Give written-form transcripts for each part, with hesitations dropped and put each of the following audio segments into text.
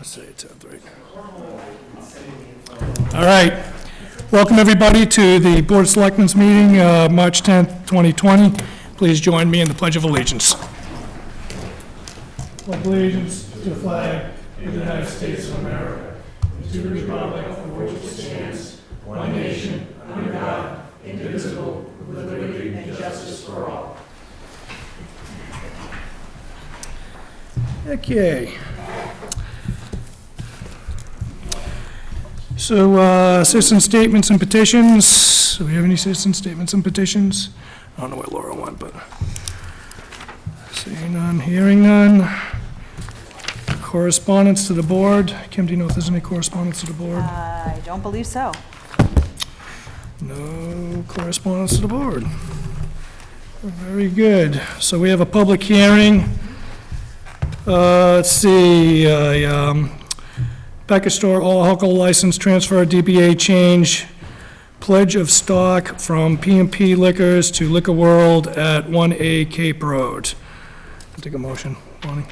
Let's say 10:03. All right. Welcome, everybody, to the Board of Selectmen's meeting, March 10th, 2020. Please join me in the Pledge of Allegiance. Pledge allegiance to the flag of the United States of America, and to the republic for which it stands, one nation, under God, indivisible, with liberty and justice for all. Okay. So, citizen statements and petitions. Do we have any citizen statements and petitions? I don't know where Laura went, but seeing none, hearing none. Correspondence to the board. Kim, do you know if there's any correspondence to the board? I don't believe so. No correspondence to the board. Very good. So we have a public hearing. Let's see, package store all alcohol license transfer, DBA change, pledge of stock from P&P Liquors to Liquor World at 1A Cape Road. Take a motion, Bonnie.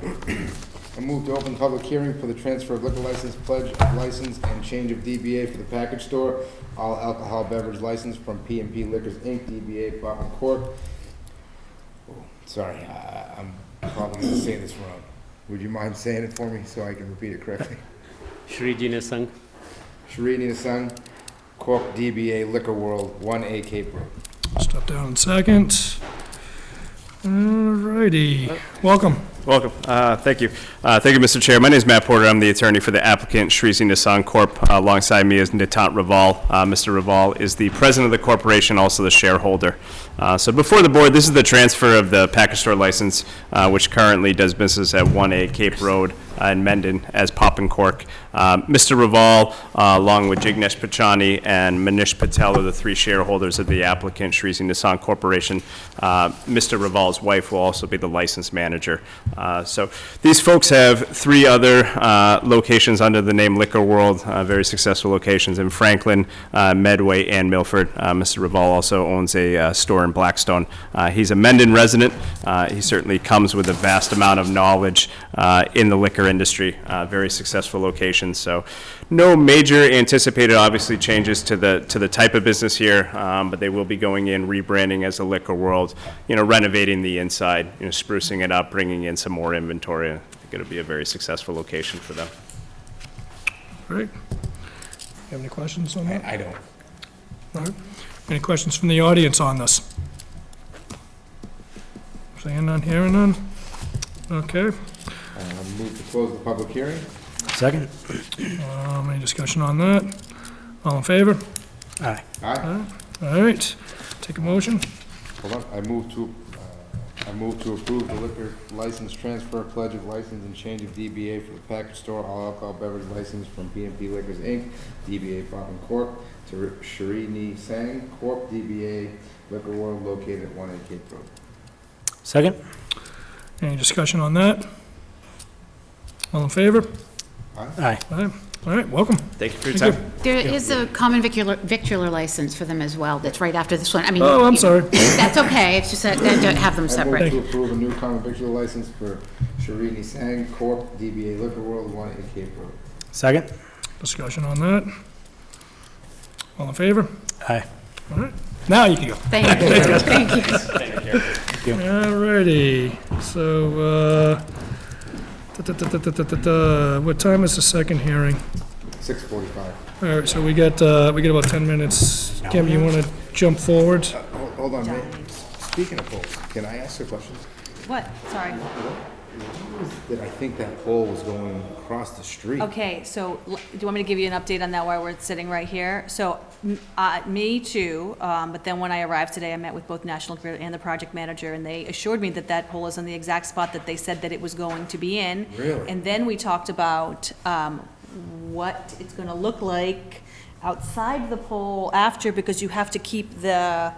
I move to open public hearing for the transfer of liquor license, pledge of license, and change of DBA for the package store, all alcohol beverage license from P&P Liquors, Inc., DBA Bottom Court. Sorry, I'm probably going to say this wrong. Would you mind saying it for me so I can repeat it correctly? Shri Jina Sangh. Shri Nina Sung, Corp. DBA Liquor World, 1A Cape Road. Step down in second. All righty, welcome. Welcome. Thank you. Thank you, Mr. Chair. My name is Matt Porter. I'm the attorney for the applicant, Shri Nissan Corp. Alongside me is Nitant Raval. Mr. Raval is the president of the corporation, also the shareholder. So before the board, this is the transfer of the package store license, which currently does business at 1A Cape Road in Mendon as Pop and Cork. Mr. Raval, along with Jignesh Pachani and Manish Patel, are the three shareholders of the applicant, Shri Nissan Corporation. Mr. Raval's wife will also be the license manager. So these folks have three other locations under the name Liquor World, very successful locations in Franklin, Medway, and Milford. Mr. Raval also owns a store in Blackstone. He's a Mendon resident. He certainly comes with a vast amount of knowledge in the liquor industry, very successful locations. So no major anticipated, obviously, changes to the type of business here, but they will be going in, rebranding as a Liquor World, renovating the inside, sprucing it up, bringing in some more inventory. I think it'll be a very successful location for them. Great. You have any questions on that? I don't. All right. Any questions from the audience on this? Seeing none, hearing none? Okay. Move to close the public hearing. Second. Any discussion on that? All in favor? Aye. Aye. All right. Take a motion. Hold on. I move to approve the liquor license transfer, pledge of license, and change of DBA for the package store, all alcohol beverage license from P&P Liquors, Inc., DBA Pop and Cork, to Shri Ni Sang, Corp. DBA Liquor World, located at 1A Cape Road. Second. Any discussion on that? All in favor? Aye. All right, welcome. Thank you for your time. There is a common victular license for them as well, that's right after this one. I mean, Oh, I'm sorry. that's okay, it's just that they don't have them I move separate. to approve a new common victual license for Shri Ni Sang, Corp. DBA Liquor World, 1A Cape Road. Second. Discussion on that? All in favor? Aye. All right, now you can go. Thank you, thank you. All righty, so, what time is the second hearing? 6:45. All right, so we get about 10 minutes. Kim, you want to jump forward? Hold on, speaking of polls, can I ask a question? What? Sorry. That I think that pole was going across the street. Okay, so do you want me to give you an update on that while we're sitting right here? So, me too, but then when I arrived today, I met with both National Grid and the project manager, and they assured me that that pole is on the exact spot that they said that it was going to be in. Really? And then we talked about what it's gonna look like outside the pole after, because you have to keep the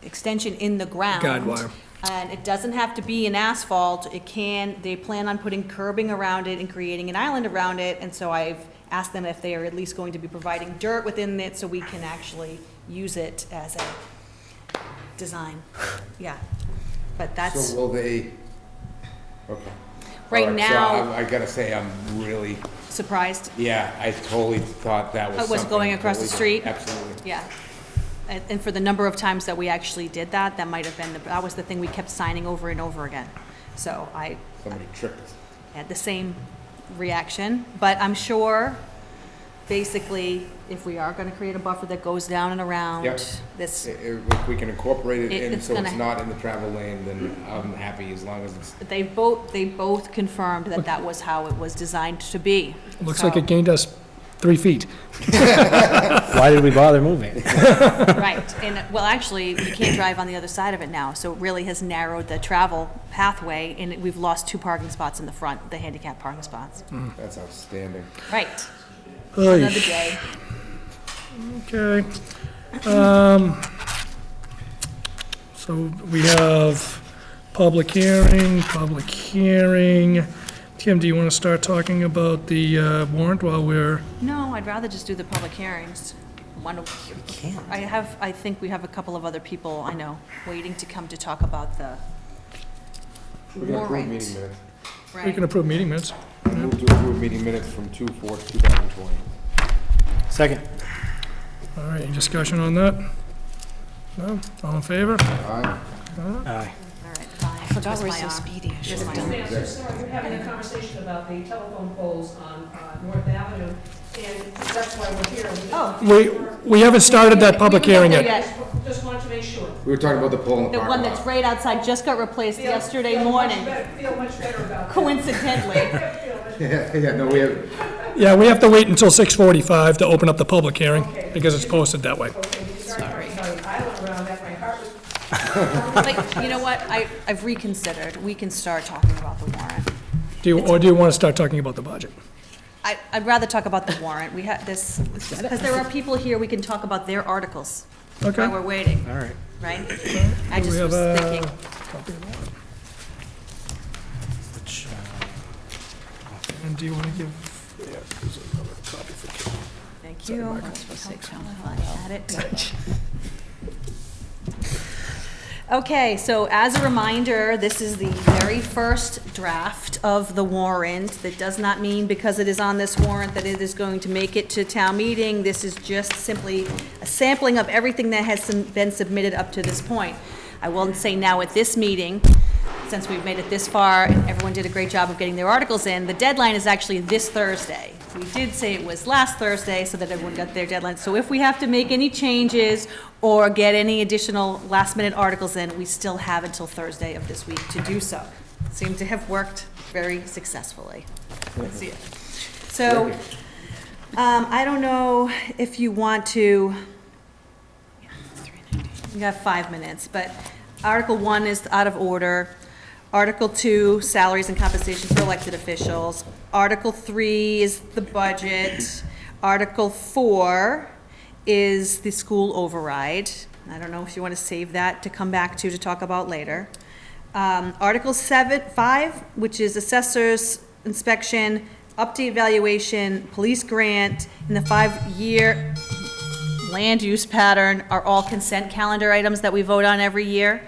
extension in the ground. Guide wire. And it doesn't have to be an asphalt, they plan on putting curbing around it and creating an island around it, and so I've asked them if they are at least going to be providing dirt within it so we can actually use it as a design. Yeah, but that's. So will they, okay. Right All so now, I gotta say, I'm really, surprised, yeah, I totally thought that was it was something going across the totally street? different. Absolutely. Yeah. And for the number of times that we actually did that, that might have been, that was the thing we kept signing over and over again. So I Somebody tricked us. had the same reaction, but I'm sure, basically, if we are gonna create a buffer that goes down and around Yep. this, If we can incorporate it in It's so it's gonna- not in the travel lane, then I'm happy as long as it's, they both confirmed that that was how it was designed to be. Looks like So- it gained us 3 feet. Why did we bother moving? Right, and, well, actually, you can't drive on the other side of it now, so it really has narrowed the travel pathway, and we've lost 2 parking spots in the front, the handicap parking spots. that's outstanding. Right, another Oy. day. Okay. So we have public hearing. Tim, do you want to start talking about the warrant while we're, No, I'd rather just do the public hearings. I think we have a couple of other people, I know, waiting to come to talk about the We can approve warrant. meeting minutes. we Right. can approve meeting minutes? Move to approve meeting minutes from 2/4/2020. Second. All right, any discussion on that? No? All in favor? Aye. Aye. All right, fine. Forgot we're Twist my so arm. speedy. Twist my arm. Ma'am, so sorry, we're having a conversation about the telephone poles on North Avenue, and that's why we're here. Oh. We haven't started that public hearing There yet. yet. Just wanted to make sure. We were talking about the pole in the The parking one lot. that's right outside just got replaced yesterday Feel much morning, better- Feel much better about that. coincidentally. Feel much- Yeah, no, we have, Yeah, we have to wait until 6:45 to open up the public hearing, because it's posted that way. Okay, you started talking about an island around that, my heart was Like, you know what, I've reconsidered, we can start talking about the warrant. Or do you want to start talking about the budget? I'd rather talk about the warrant, we have this, because there are people here, we can talk about their articles Okay. while we're waiting, All right. right? I Do we just have was a thinking, copy of the warrant? Which, And do you want to give, yeah, there's another copy for Kim. thank you. I had it. Okay, so as a reminder, this is the very first draft of the warrant. That does not mean because it is on this warrant that it is going to make it to town meeting. This is just simply a sampling of everything that has been submitted up to this point. I will say now at this meeting, since we've made it this far and everyone did a great job of getting their articles in, the deadline is actually this Thursday. We did say it was last Thursday so that everyone got their deadline. So if we have to make any changes or get any additional last-minute articles in, we still have until Thursday of this week to do so. Seemed to have worked very successfully. Let's see it. So, I don't know if you want to, you got 5 minutes, but Article 1 is out of order. Article 2, salaries and compensation for elected officials. Article 3 is the budget. Article 4 is the school override. I don't know if you want to save that to come back to talk about later. Article 5, which is assessors inspection, update valuation, police grant, and the 5-year land use pattern are all consent calendar items that we vote on every year.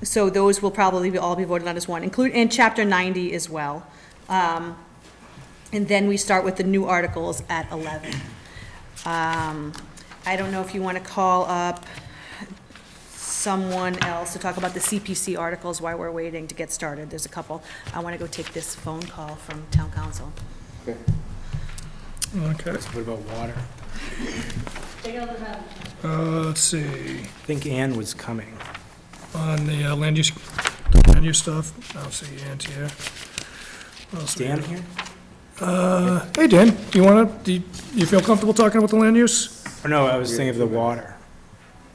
So those will probably all be voted on as one, and Chapter 90 as well. And then we start with the new articles at 11. I don't know if you want to call up someone else to talk about the CPC articles while we're waiting to get started. There's a couple. I want to go take this phone call from town council. okay. Okay, what about water? let's see, I think Ann was coming. on the land use stuff, I don't see Ann's here. What else we Dan have? here? Hey, Dan, do you feel comfortable talking about the land use? Or no, I was thinking of the water.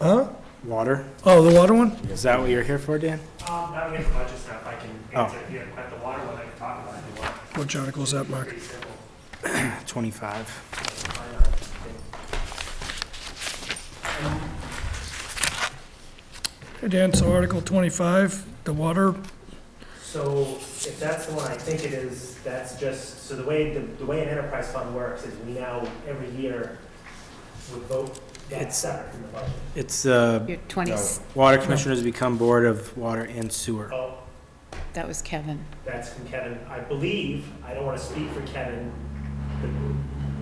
Huh? Water? Oh, the water one? Is that what you're here for, Dan? Now we have the budget stuff, I can Oh. answer, if you have the water one, I can talk about it if you want. Which article is that, Mark? Pretty simple. 25. Hey, Dan, so Article 25, the water, So if that's the one I think it is, that's just, so the way an enterprise fund works is we now, every year, would vote that It's- separate from the budget. It's You're 20, No. Water Commissioners become Board of Water and Sewer. Oh, That was Kevin. That's from Kevin. I believe, I don't want to speak for Kevin,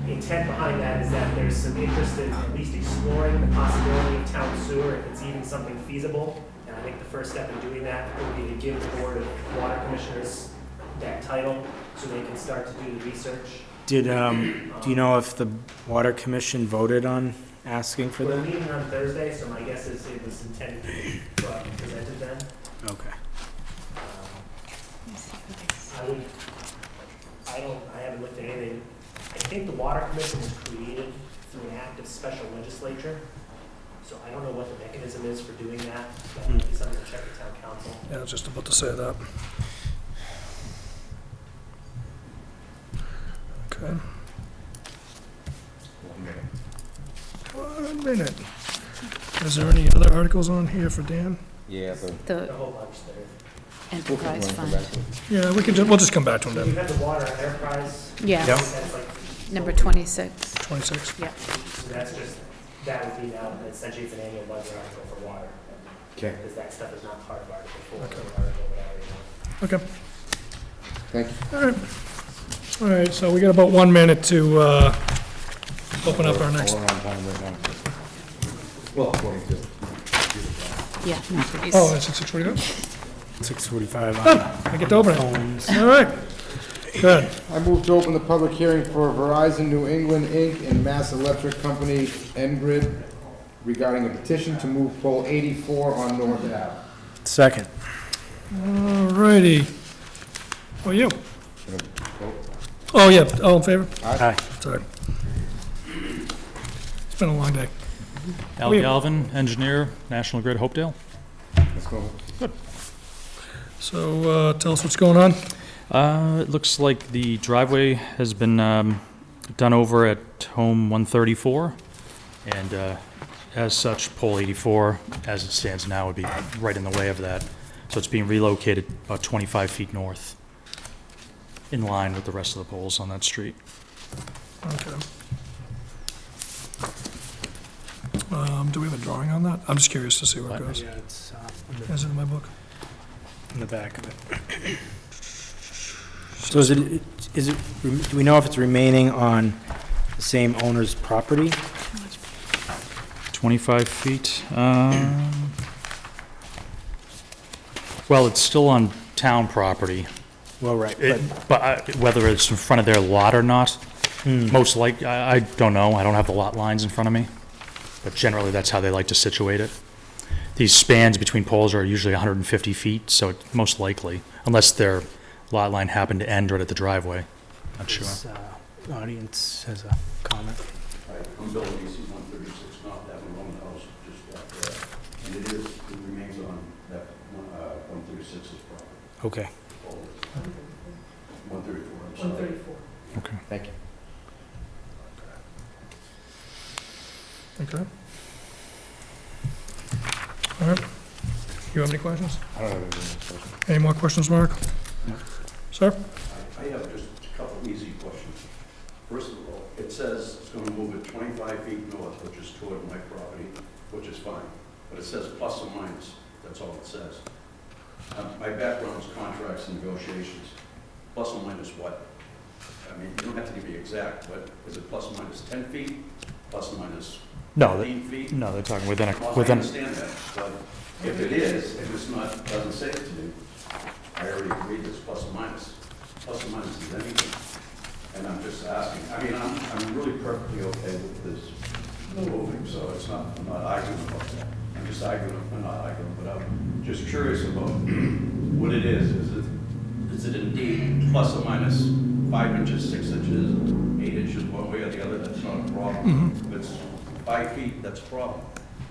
the intent behind that is that there's some interest in at least exploring the possibility of town sewer, if it's even something feasible. And I think the first step in doing that would be to give the Board of Water Commissioners that title so they can start to do the research. Did, do you know if the Water Commission voted on asking for We're that? meeting on Thursday, so my guess is it was intended to be presented then. Okay. I haven't looked at anything. I think the Water Commission was created through an act of special legislature. So I don't know what the mechanism is for doing that. That might be something to check with town council. Yeah, I was just about to say that. Okay. 1 minute. Is there any other articles on here for Dan? Yeah, A The whole bunch there. enterprise fund. Yeah, we'll just come back to So them you then. have the water enterprise. Yeah, That's like, number 26. 26. Yeah. so that's just, that would be now, essentially it's an annual budget article for water. Okay, Because that stuff is not part of Article 4 or Okay. Article whatever, you know. Okay, thank you. all right. All right, so we got about 1 minute to open up our next. We're on time right now. Well, 22. Yeah. no, it's- Oh, it's at 6:42? 6:45 I get to open it. phones. All right, good. I move to open the public hearing for Verizon New England, Inc. and Mass Electric Company, Ngrid, regarding a petition to move pole 84 on North Ave. Second. All righty. Oh, you? Oh, yeah, all in favor? Aye. Sorry. It's been a long day. Al We- Galvin, engineer, National Grid, Hopedale. Let's go. So tell us what's going on. It looks like the driveway has been done over at home 134, and as such, pole 84, as it stands now, would be right in the way of that. So it's being relocated about 25 feet north, in line with the rest of the poles on that street. Okay. Do we have a drawing on that? I'm just curious to see where it goes. Yeah, it's Is it in my book? in the back of it. So is it, do we know if it's remaining on the same owner's property? 25 feet. Well, it's still on town property. Well, right, But whether it's in front of their lot or not, most like, I don't know, I don't have the lot lines in front of me, but generally that's how they like to situate it. These spans between poles are usually 150 feet, so it's most likely, unless their lot line happened to end right at the driveway, not sure. This audience has a comment. I'm Bill Easy, 136 North Avenue, own house, just back there. And it remains on that 136's property. Okay. 134, I'm sorry. 134. Okay. Thank you. Okay. All right. You have any questions? I don't have any questions. Any more questions, Mark? Sir? I have just a couple easy questions. First of all, it says it's going to move it 25 feet north, which is toward my property, which is fine. But it says plus or minus, that's all it says. My background is contracts and negotiations. Plus or minus what? I mean, you don't have to give me exact, but is it plus or minus 10 feet? Plus or minus No, 15 feet? no, they're talking within Well, I within, understand that, but if it is, and it's not, doesn't say it to me, I already agreed it's plus or minus. Plus or minus is anything. And I'm just asking, I mean, I'm really perfectly okay with this moving, so it's not, I'm not arguing about that. I'm just arguing, I'm not arguing, but I'm just curious about what it is. Is it indeed plus or minus 5 inches, 6 inches, 8 inches, one way or the other? That's not a problem. If it's 5 feet, that's a problem.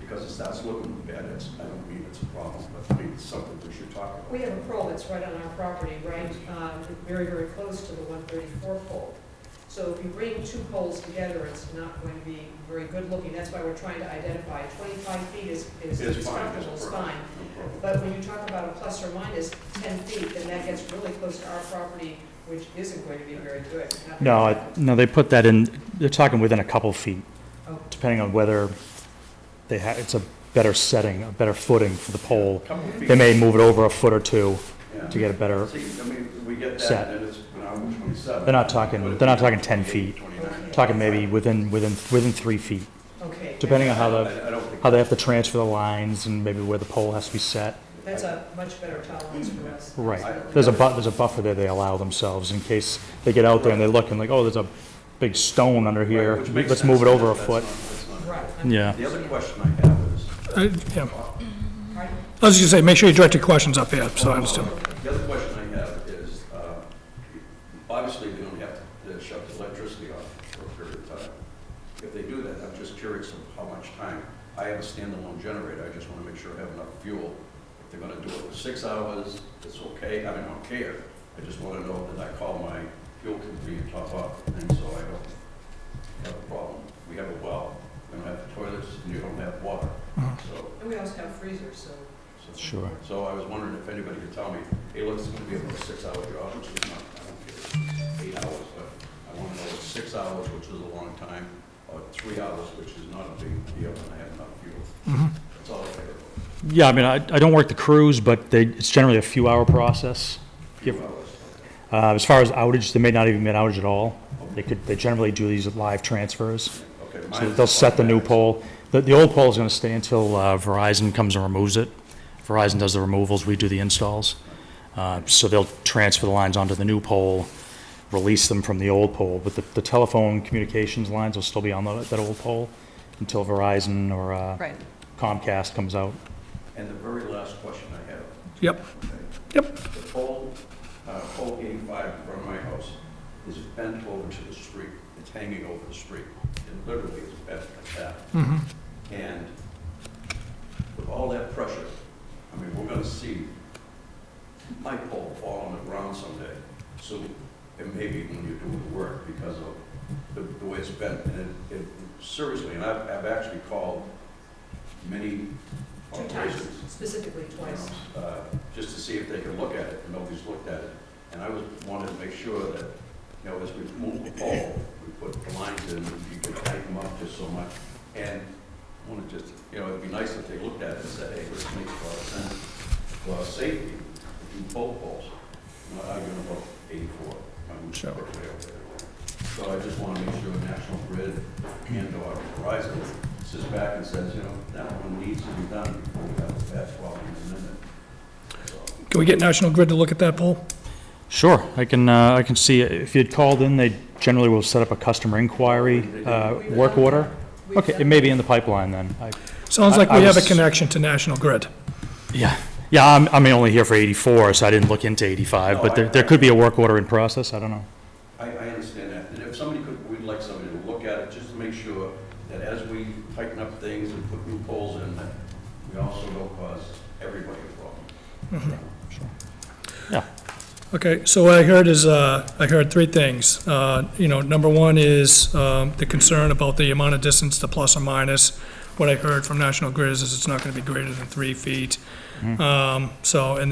Because it starts looking bad, I don't mean it's a problem, but I mean, it's something we should talk about. We have a pole that's right on our property, right, very, very close to the 134 pole. So if you bring two poles together, it's not going to be very good looking. That's why we're trying to identify 25 feet is It's fine, comfortable, it's it's perfect. fine. No problem. But when you talk about a plus or minus 10 feet, then that gets really close to our property, which isn't going to be very good. no, they put that in, they're talking within a couple feet, Oh. depending on whether it's a better setting, a better footing for the pole. Couple feet. They may move it over a foot or two. Yeah. to get a better, See, I mean, we get that, Set. and then it's, when I'm 27. they're not talking 10 feet, 29. talking maybe within 3 feet, Okay. depending on how I don't think. how they have to transfer the lines and maybe where the pole has to be set. That's a much better tolerance for us. Right. There's a buffer there they allow themselves in case they get out there and they look and like, oh, there's a big stone under here. Which makes Let's sense. move it over a That's foot. not- that's not- Right. Yeah. The other question I have is, Yeah. I was just gonna say, make sure you direct your questions up here, so I understand. the other question I have is, obviously, they don't have to shut the electricity off for a period of time. If they do that, I'm just curious of how much time. I have a standalone generator, I just want to make sure I have enough fuel. If they're gonna do it for 6 hours, it's okay, I mean, I don't care. I just want to know that I call my fuel company and top up, and so I don't have a problem. We have a well, we don't have toilets, and you don't have water, so. And we also have freezers, so. Sure. So I was wondering if anybody could tell me, hey, look, it's gonna be about a 6-hour job, which is not, I don't care, 8 hours, but I wanna know it's 6 hours, which is a long time, or 3 hours, which is not a big deal, and I have enough fuel. That's all I care about. Yeah, I mean, I don't work the crews, but it's generally a few hour process. Few hours. As far as outage, there may not even be an outage at all. They generally do these live transfers. Okay, So mine- they'll set the new pole. The old pole is gonna stay until Verizon comes and removes it. Verizon does the removals, we do the installs. So they'll transfer the lines onto the new pole, release them from the old pole, but the telephone communications lines will still be on that old pole until Verizon or Right. Comcast comes out. And the very last question I have. Yep. okay, Yep. The pole 85 in front of my house is bent over to the street. It's hanging over the street. It literally is bent like that. And with all that pressure, I mean, we're gonna see my pole fall on the ground someday, soon. And maybe when you're doing the work because of the way it's bent. And it seriously, and I've actually called many 2 times, operations, specifically twice. just to see if they could look at it, and nobody's looked at it. And I wanted to make sure that, you know, as we move the pole, we put the lines in, you can tighten them up just so much. And I want to just, you know, it'd be nice if they looked at it and said, hey, this makes a lot of sense for our safety, to do both poles. I'm not arguing about 84. I'm Sure. way over there. So I just want to make sure National Grid and or Verizon sits back and says, you know, that one needs to be done before we have a bad problem in a minute. So, Can we get National Grid to look at that pole? Sure, I can see, if you'd called in, they generally will set up a customer inquiry, work order. Okay, it may be in the pipeline then. Sounds like I we have a was- connection to National Grid. Yeah, I'm only here for 84, so I didn't look into 85, No, but there could be a work order in process, I don't know. I understand that, and if somebody could, we'd like somebody to look at it, just to make sure that as we tighten up things and put new poles in, that we also don't cause everybody a problem. Yeah, Okay, so what I heard is, I heard 3 things. Number 1 is the concern about the amount of distance, the plus or minus. What I heard from National Grid is it's not going to be greater than 3 feet. And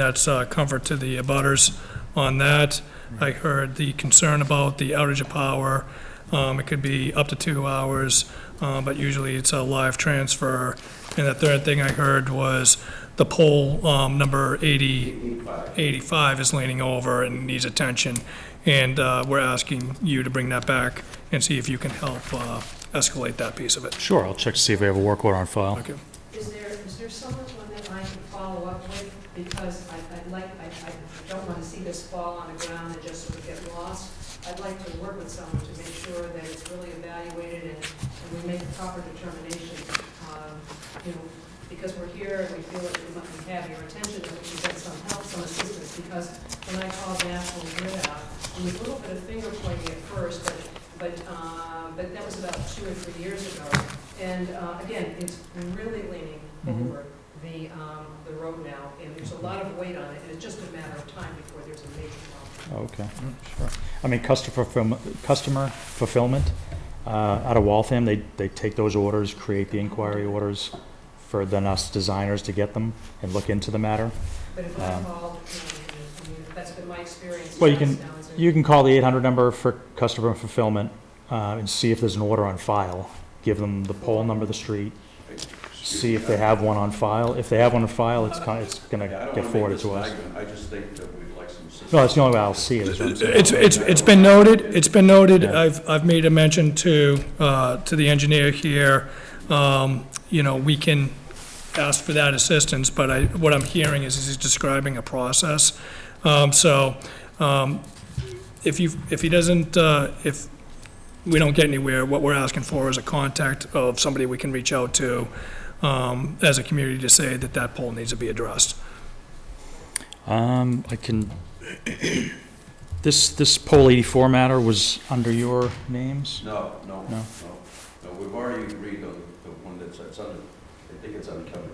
that's comfort to the abutters on that. I heard the concern about the outage of power. It could be up to 2 hours, but usually it's a live transfer. And the third thing I heard was the pole number 85 is leaning over and needs attention. And we're asking you to bring that back and see if you can help escalate that piece of it. sure, I'll check to see if we have a work order on file. Okay. Is there someone that I can follow up with? Because I don't want to see this fall on the ground and just sort of get lost. I'd like to work with someone to make sure that it's really evaluated and we make a proper determination. Because we're here and we feel that we have your attention and we can get some help, some assistance. Because when I called National Grid out, there was a little bit of finger pointing at first, but that was about 2 or 3 years ago. And again, it's really leaning over the road now, and there's a lot of weight on it, and it's just a matter of time before there's a major problem. Okay, sure. I mean, customer fulfillment, out of Waltham, they take those orders, create the inquiry orders for then us designers to get them and look into the matter. But if I called, that's been my experience. Well, you can call the 800 number for customer fulfillment and see if there's an order on file. Give them the pole number of the street, see if they have one on file. If they have one on file, it's going Yeah, I to don't get wanna forwarded make to this an us. argument. I just think that we'd system. No, that's the only way I'll see it, is what I'm saying. It's been noted, Yeah. I've made a mention to the engineer here, you know, we can ask for that assistance, but what I'm hearing is he's describing a process. If he doesn't, if we don't get anywhere, what we're asking for is a contact of somebody we can reach out to, as a community to say that that pole needs to be addressed. I can, this poll 84 matter was under your names? No, No. we've already agreed on the one that's under, I think it's under Kevin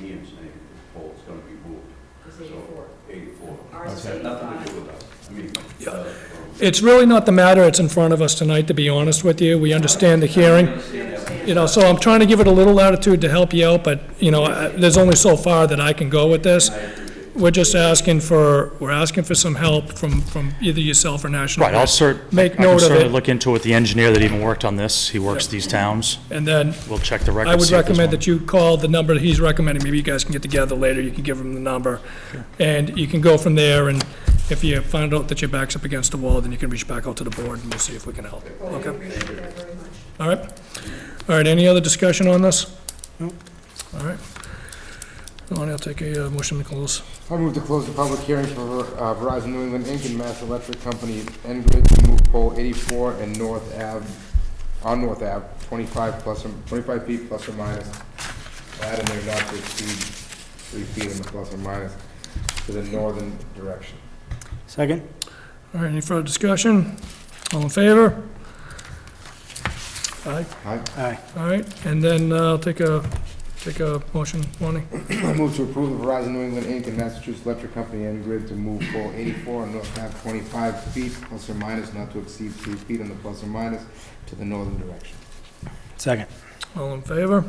Meehan's name, the pole's gonna be moved. It's 84. 84. Ours is That's had nothing to 85. do with us. I mean, Yeah. It's really not the matter that's in front of us tonight, to be honest with you. We understand the hearing. You know, so I'm trying to give it a little latitude to help you out, but, you know, there's only so far that I can go with this. We're just asking for some help from either yourself or National Right, Grid. I Make can note of certainly it, look into it. The engineer that even worked on this, he works these towns. and then We'll check the records. I would see if there's recommend one. that you call the number that he's recommending. Maybe you guys can get together later, you can give him the number. And you can go from there, and if you find out that your back's up against the wall, then you can reach back out to the board, and we'll see if we can help. Well, we Okay? appreciate that very much. All right? All right, any other discussion on this? No. All right. Lonnie, I'll take a motion to close. I move to close the public hearing for Verizon New England Inc. and Mass Electric Company N-Grid to move pole 84 and North Ave, on North Ave, 25 feet plus or minus, add in there not to exceed 3 feet in the plus or minus, to the northern direction. Second? All right, any further discussion? All in favor? Aye. Aye. Aye. All right, and then I'll take a motion, Lonnie. I move to approve the Verizon New England Inc. and Massachusetts Electric Company N-Grid to move pole 84 on North Ave, 25 feet plus or minus, not to exceed 3 feet on the plus or minus, to the northern direction. Second? All in favor?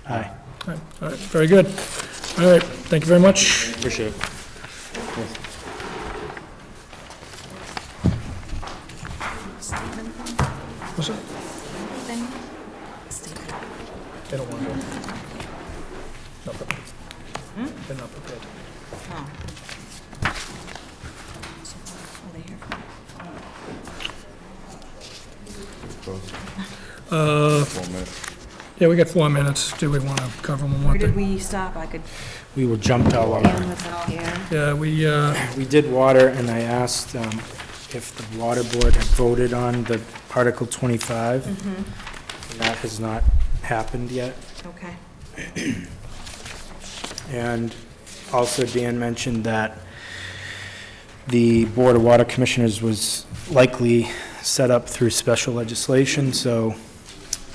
Aye. All right, very good. All right, thank you very much. Appreciate it. What's that? They don't want to go. Not prepared. They're not prepared. Close. 4 minutes. Yeah, we got 4 minutes. Do we want to cover one more Where did thing? we stop? I could, We were jumped all over. Ian was up here. Yeah, We did water, and I asked if the water board had voted on the Article 25. And that has not happened yet. Okay. And also Dan mentioned that the Board of Water Commissioners was likely set up through special legislation, so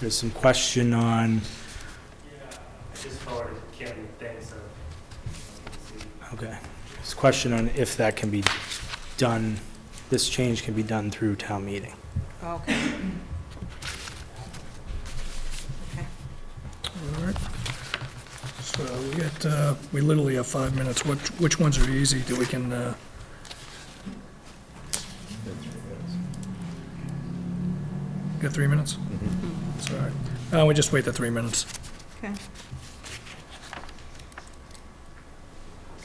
there's some question on, I just forwarded Kevin the thing, so. let's see. okay, there's a question on if that can be done, this change can be done through town meeting. Okay. Okay. all right. So we literally have 5 minutes. Which ones are easy that we can, got 3 minutes? Sorry. We just wait the 3 minutes, Okay.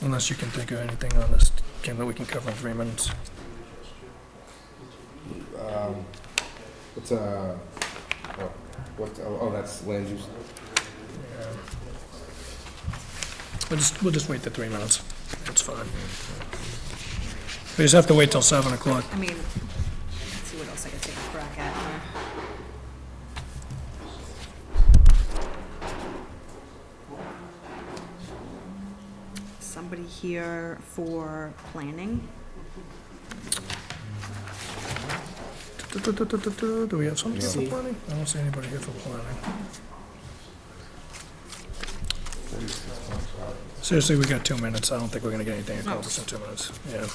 unless you can think of anything on this, Kim, that we can cover in 3 minutes. What's, that's land use. We'll just wait the 3 minutes. That's fine. We just have to wait till 7 o'clock. I mean, let's see what else I can take a crack at here. Somebody here for planning? Do we have somebody here for planning? I don't see anybody here for planning. Seriously, we got 2 minutes. I don't think we're gonna get anything accomplished in 2 minutes. Yeah.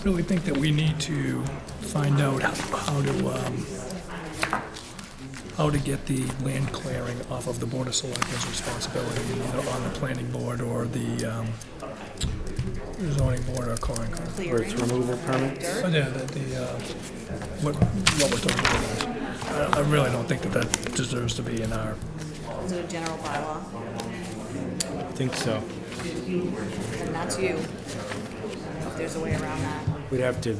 really think that we need to find out how to get the land clearing off of the Board of Selectmen's responsibility, either on the planning board or the zoning board or Concom. Earth removal permits? Oh, yeah, what we're talking about. I really don't think that deserves to be in our, Is it a general bylaw? I think so. And that's you. I don't know if there's a way around that. We'd have to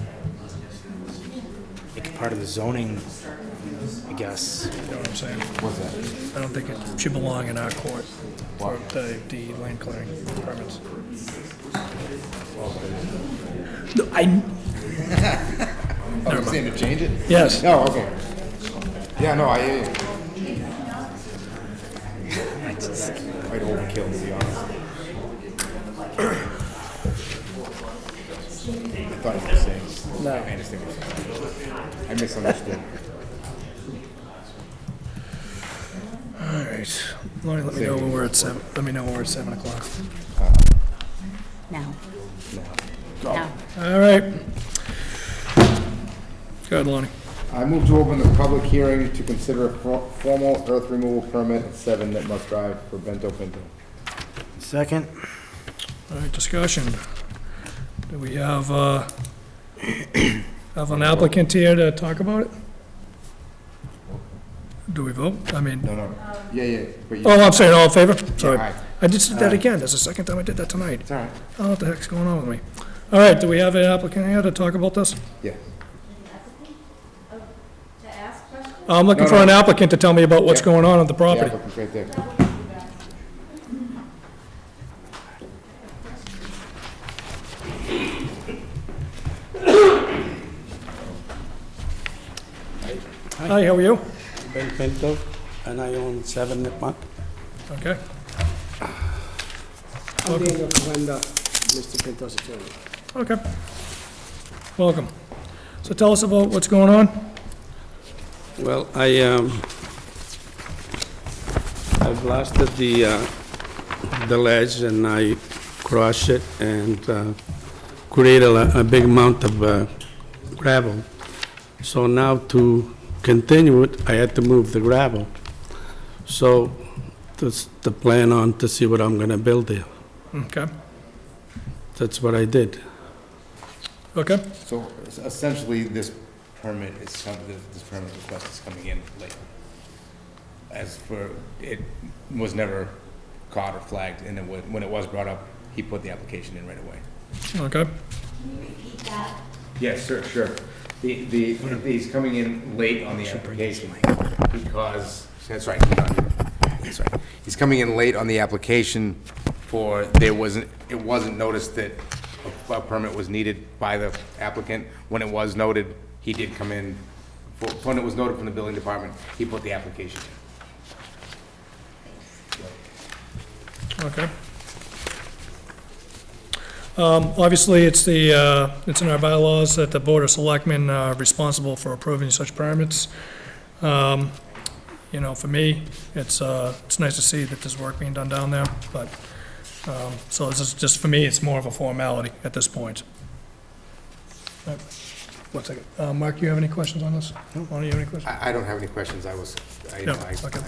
make it part of the zoning, I guess. you know what I'm saying? What's that? I don't think it should belong in our court for the land clearing permits. No, Oh, you're saying to change it? yes. No, okay. Yeah, no, I'd overkill, to be honest. I thought you were saying. No. I understand what you're saying. I misunderstood. All right. Lonnie, let me know when we're at 7. Let me know when we're at 7 o'clock. Now. Oh. Now. All right. Go ahead, Lonnie. I move to open the public hearing to consider a formal earth removal permit at 7 Nitmusk Drive for Bento Pinto. Second? All right, discussion. Do we have an applicant here to talk about it? Do we vote? I mean, No. Yeah, but you. oh, I'm saying all in favor? Sorry. aye. I just did that again. That's the second time I did that tonight. It's all right. I don't know what the heck's going on with me. All right, do we have an applicant here to talk about this? Yeah. To ask questions? I'm looking No, for no. an applicant to tell me about what's Yeah. going on at the Yeah, property. applicant's right there. Hi, how are you? Ben Pinto, and I own 7 Nipmuc. Okay. I'm Daniel Calenda, Mr. Pinto's attorney. Okay. Welcome. So tell us about what's going on. Well, I blasted the ledge and I crushed it and created a big amount of gravel. So now to continue it, I had to move the gravel. So that's the plan on to see what I'm gonna build there. Okay. That's what I did. Okay. So essentially, this permit is, this permit request is coming in late. As for, it was never caught or flagged, and when it was brought up, he put the application in right away. Okay. Yes, sure. He's coming in late on the application because, that's right. That's right. He's coming in late on the application for, it wasn't noticed that a permit was needed by the applicant. When it was noted, he did come in, when it was noted from the building department, he put the application in. Okay. Obviously, it's in our bylaws that the Board of Selectmen are responsible for approving such permits. You know, for me, it's nice to see that there's work being done down there, but, so this is just, for me, it's more of a formality at this point. One second. Mark, you have any questions on this? No. Lonnie, you have any questions? I don't have any questions. I No, okay.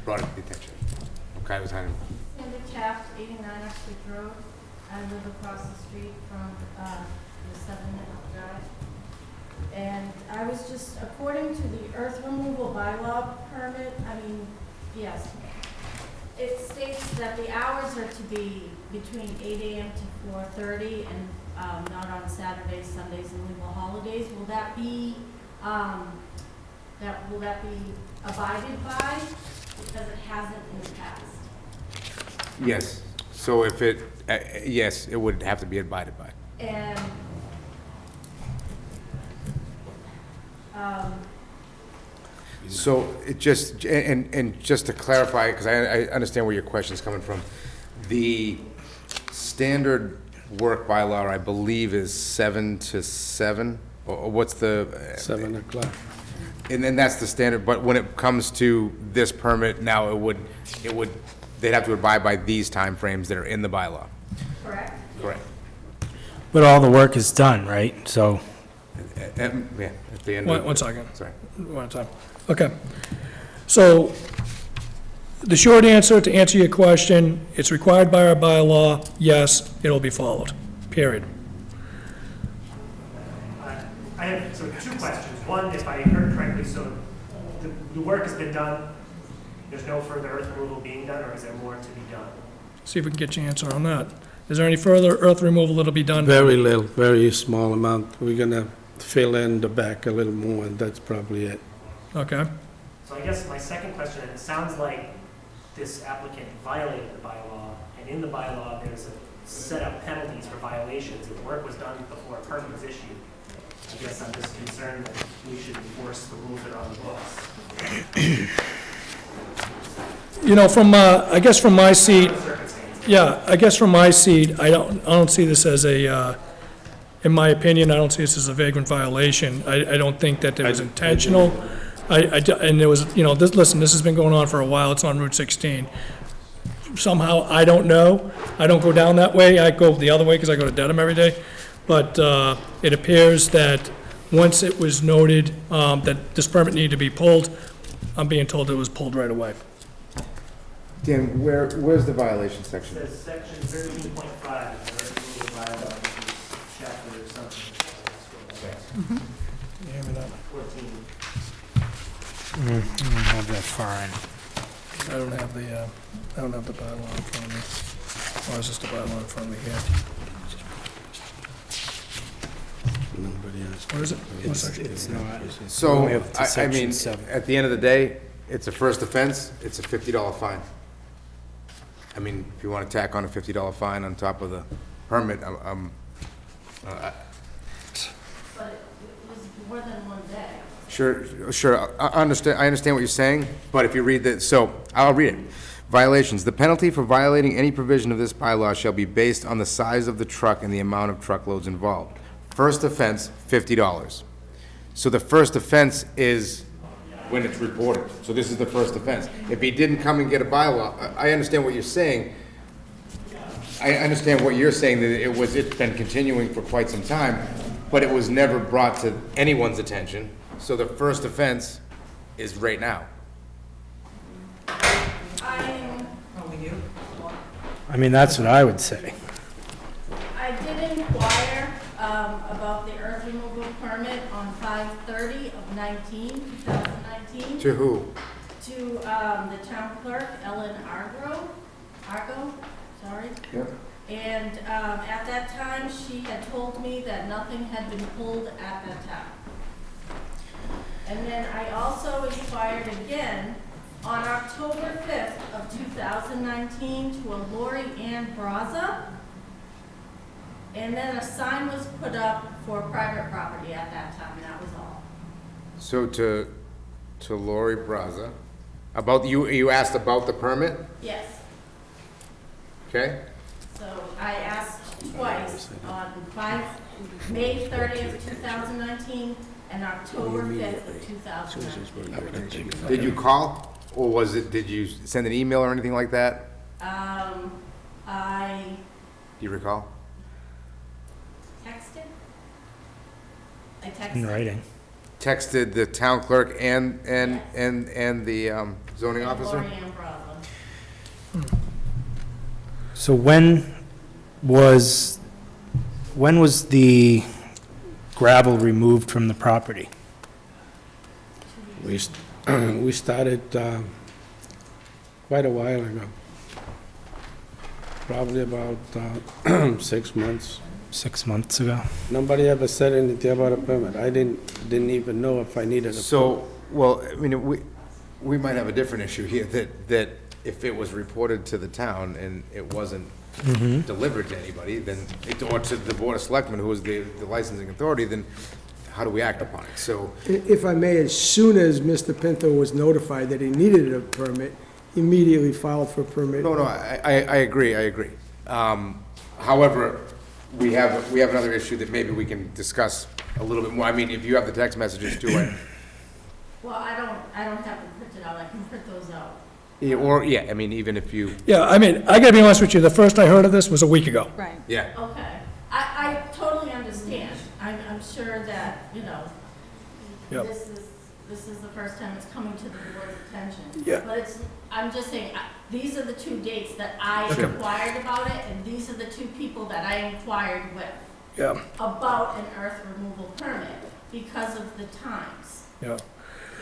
brought it to the attention. Okay, I was having. Cindy Taft, 89 Oxford Road. I live across the street from the 7 Nipmuc Drive. And I was just, according to the earth removal bylaw permit, yes, it states that the hours are to be between 8 AM to 4:30 and not on Saturdays, Sundays, and legal holidays. Will that be, abided by? Because it hasn't in the past. Yes, so if it, yes, it would have to be abided by. And, So it just, and just to clarify, because I understand where your question is coming from, the standard work bylaw, I believe, is 7 to 7, or what's the? 7 o'clock. And then that's the standard, but when it comes to this permit, now it would, they'd have to abide by these timeframes that are in the bylaw. correct? Correct. But all the work is done, right? So, Yeah, at the end of. One second. Sorry. One time. Okay. So the short answer, to answer your question, it's required by our bylaw, yes, it'll be followed, period. I have, so 2 questions. One, if I heard correctly, so the work has been done, there's no further earth removal being done, or is there more to be done? See if we can get your answer on that. Is there any further earth removal that'll be done? Very little, very small amount. We're gonna fill in the back a little more, and that's probably it. Okay. So I guess my second question, it sounds like this applicant violated the bylaw, and in the bylaw, there's a set of penalties for violations. If work was done before a permit was issued, I guess I'm just concerned that we should enforce the rules that are on the books. You know, from, I guess from my seat, Circumstances. yeah, I guess from my seat, I don't see this as a, in my opinion, I don't see this as a vagrant violation. I don't think that it was intentional. And there was, you know, listen, this has been going on for a while, it's on Route 16. Somehow, I don't know, I don't go down that way, I go the other way because I go to Dedham every day. But it appears that once it was noted that this permit needed to be pulled, I'm being told it was pulled right away. Dan, where's the violation section? It says section 13.5 of the earth removal bylaw, which is chapter something. Yeah, but 14. I don't have that far in. I don't have the bylaw in front of me. Or is this the bylaw in front of me here? Nobody else. What is it? What section? It's not. So, Only up to I section mean, 7. at the end of the day, it's a first offense, it's a $50 fine. I mean, if you want to tack on a $50 fine on top of the permit, But it was more than one day. Sure, I understand what you're saying, but if you read the, so, I'll read it. Violations, the penalty for violating any provision of this bylaw shall be based on the size of the truck and the amount of truckloads involved. First offense, $50. So the first offense is when it's reported, so this is the first offense. If he didn't come and get a bylaw, I understand what you're saying. I understand what you're saying, that it's been continuing for quite some time, but it was never brought to anyone's attention. So the first offense is right now. I mean, that's what I would say. I did inquire about the earth removal permit on 5/30 of 2019. To who? To the town clerk, Ellen Argo, sorry. Yep. And at that time, she had told me that nothing had been pulled at that time. And then I also inquired again on October 5th of 2019 to a Lori Ann Braza. And then a sign was put up for private property at that time, and that was all. So to Lori Braza, about, you asked about the permit, Yes. okay? So I asked twice on May 30th, 2019 and October 5th of 2019. Did you call, or did you send an email or anything like that? I Do you recall? texted. I texted. In writing. Texted the town clerk and the zoning officer? Lori Ann Braza. So when was the gravel removed from the property? We started quite a while ago. Probably about 6 months. 6 months ago? Nobody ever said anything about a permit. I didn't even know if I needed a permit. So, well, I mean, we might have a different issue here, that if it was reported to the town and it wasn't delivered to anybody, then, or to the Board of Selectmen, who is the licensing authority, then how do we act upon it? So, If I may, as soon as Mr. Pinto was notified that he needed a permit, immediately filed for a permit. no, I agree. However, we have another issue that maybe we can discuss a little bit more. I mean, if you have the text messages too, Well, I don't have them printed out. I can print those out. I mean, even if you, Yeah, I mean, I gotta be honest with you, the first I heard of this was a week ago. Right. yeah. Okay. I totally I'm sure that, you know, Yep. this is the first time it's coming to the board's attention. Yeah. But I'm just saying, these are the 2 dates that I Okay. inquired about it, and these are the 2 people that I inquired with Yeah, about an earth removal permit because of the times. yeah.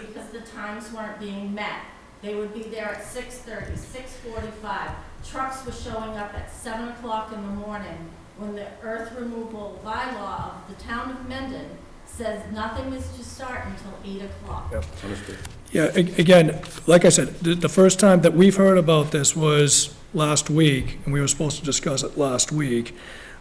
Because the times weren't being met. They would be there at 6:30, 6:45. Trucks were showing up at 7 o'clock in the morning when the earth removal bylaw of the town of Mendon says nothing is to start until 8 o'clock. Understood. Yeah, again, like I said, the first time that we've heard about this was last week, and we were supposed to discuss it last week.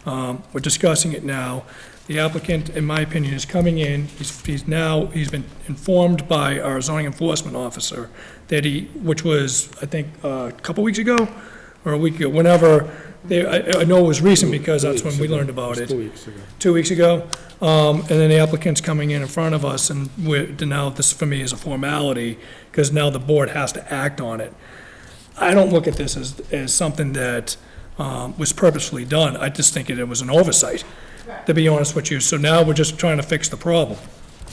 We're discussing it now. The applicant, in my opinion, is coming in, he's been informed by our zoning enforcement officer that which was, I think, a couple weeks ago, or a week ago, whenever, I know it was recent because that's when we learned about it. 2 weeks ago. 2 weeks ago. And then the applicant's coming in front of us, and now this, for me, is a formality, because now the board has to act on it. I don't look at this as something that was purposefully done. I just think it was an oversight, to be honest with you. So now we're just trying to fix the problem.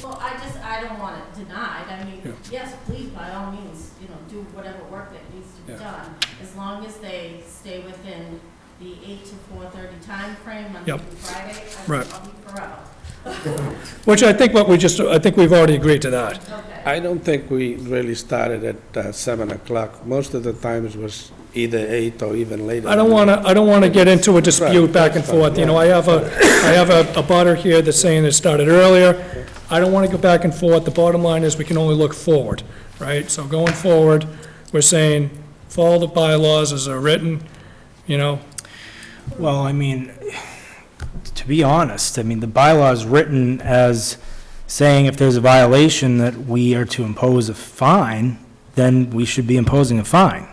Well, I don't want it denied. I mean, Yeah. yes, please, by all means, you know, do whatever work that needs to be Yeah. done, as long as they stay within the 8 to 4:30 timeframe, Monday Yep. through Friday. Right. I'll be forever. Which I think I think we've already agreed to that. Okay. I don't think we really started at 7 o'clock. Most of the times was either 8 or even later. I don't want to get into a dispute back and forth. You know, I have a butter here that's saying it started earlier. I don't want to go back and forth. The bottom line is we can only look forward, right? So going forward, we're saying follow the bylaws as they're written, you know. Well, I mean, to be honest, I mean, the bylaw is written as saying if there's a violation that we are to impose a fine, then we should be imposing a fine.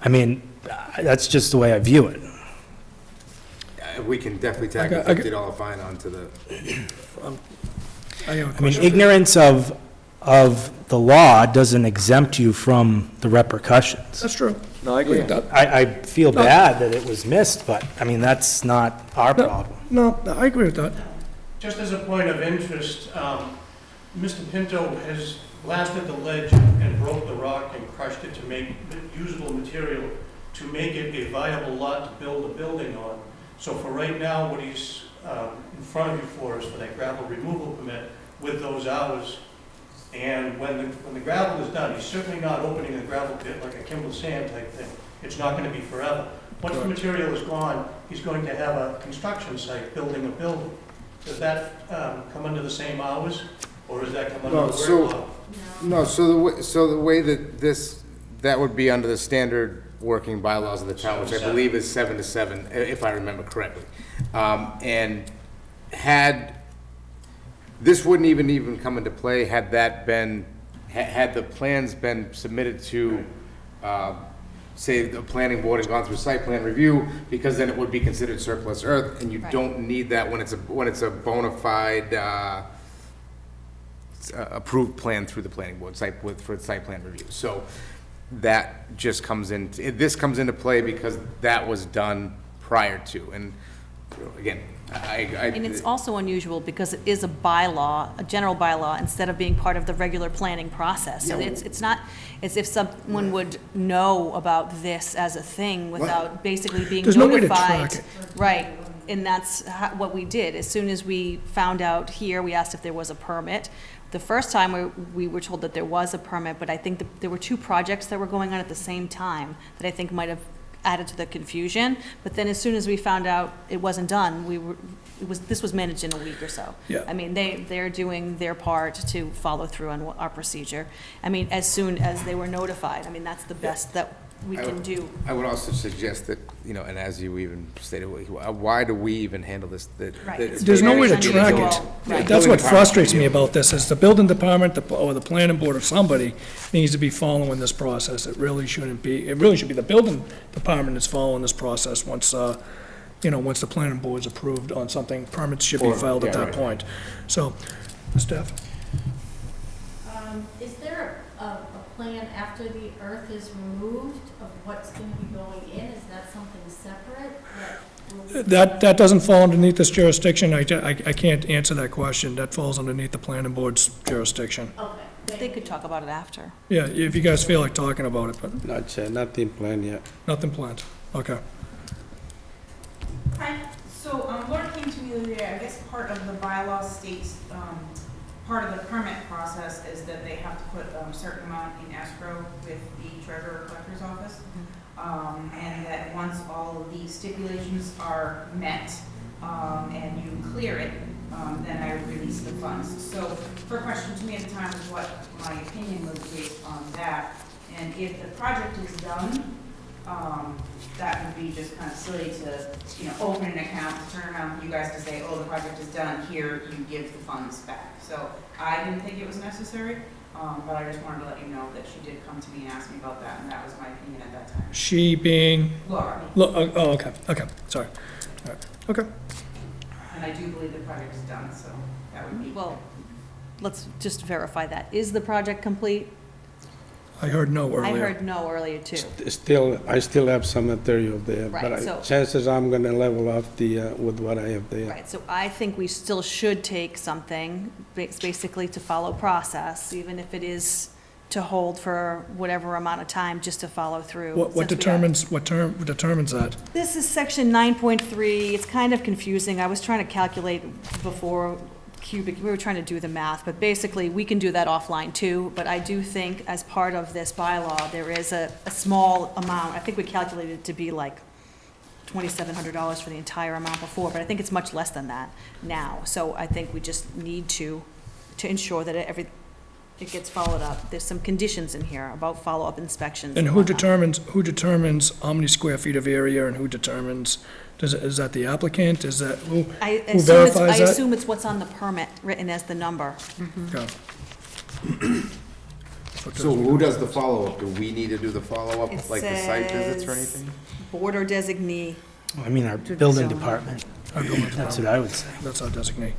I mean, that's just the way I view it. We can definitely tack a $50 fine onto the, I have a I mean, question. ignorance of the law doesn't exempt you from the repercussions. That's true. No, I agree with that. I feel bad that it was missed, but, I mean, that's not our problem. No, I agree with that. Just as a point of interest, Mr. Pinto has blasted the ledge and broke the rock and crushed it to make usable material to make it a viable lot to build a building on. So for right now, what he's in front of you for is for that gravel removal permit with those hours. And when the gravel is done, he's certainly not opening the gravel pit like a Kimball Sand type thing. It's not going to be forever. Once the material is gone, he's going to have a construction site building a building. Does that come under the same hours, or does that come under the work law? no, so the way that would be under the standard working bylaws of the town, which I believe is 7 to 7, if I remember correctly. And this wouldn't even come into play had the plans been submitted to, say, the planning board and gone through site plan review, because then it would be considered surplus earth, and you don't need that when it's a bona fide, approved plan through the planning board, for site plan review. So that just this comes into play because that was done prior to, and again, And it's also unusual because it is a bylaw, a general bylaw, instead of being part of the regular planning process. So it's not as if someone would know about this as a thing without basically being There's no notified. way to track it. Right, and that's what we did. As soon as we found out here, we asked if there was a permit. The first time, we were told that there was a permit, but I think there were 2 projects that were going on at the same time that I think might have added to the confusion. But then as soon as we found out it wasn't done, this was managed in a week or so. Yeah. I mean, they're doing their part to follow through on our procedure. I mean, as soon as they were notified, I mean, that's the best that we can do. I would also suggest that, you know, and as you even stated, why do we even handle this? Right. There's no way to Very track unusual. it. Right. That's what frustrates me about this, is the building department, or the planning board, or somebody needs to be following this process. It really shouldn't be. It really should be the building department that's following this process once the planning board's approved on something. Permits should be filed at that point. So, Steph? Is there a plan after the earth is removed of what's going to be going in? Is that something separate? That doesn't fall underneath this jurisdiction. I can't answer that question. That falls underneath the planning board's jurisdiction. Okay. They could talk about it after. Yeah, if you guys feel like talking about it, but Not yet, nothing planned yet. nothing planned. Okay. Hi, so Laura came to me the other day, I guess part of the bylaw states, part of the permit process is that they have to put a certain amount in escrow with the treasurer collector's office. And that once all of the stipulations are met, and you clear it, then I would release the funds. So her question to me at the time was what my opinion was based on that. And if the project is done, that would be just kind of silly to, open an account, to turn around for you guys to say, oh, the project is done, here, you give the funds back. So I didn't think it was necessary, but I just wanted to let you know that she did come to me and ask me about that, and that was my opinion at that time. She being? Laura. Oh, okay, sorry. All right. Okay. And I do believe the project is done, so that would be. Well, let's just verify that. Is the project complete? I heard no I earlier. heard no earlier too. I still have some material there, Right, but so- chances I'm gonna level off with what I have there. Right, so I think we still should take something, basically to follow process, even if it is to hold for whatever amount of time, just to follow through. What since we have- determines that? This is section 9.3, it's kind of confusing, I was trying to calculate before cubic, we were trying to do the math, but basically, we can do that offline too, but I do think as part of this bylaw, there is a small amount, I think we calculated it to be like $2,700 for the entire amount before, but I think it's much less than that now, so I think we just need to ensure that it gets followed up. There's some conditions in here about follow-up inspections. And who whatnot. determines how many square feet of area and who determines, is that the applicant? Is that, who verifies I that? assume it's what's on the permit, written as the number. Okay. So who does the follow-up? Do we need to do the follow-up, It like the site visits or says anything? Board or designee. I mean, our building department. Our building That's what I would say. That's our designee.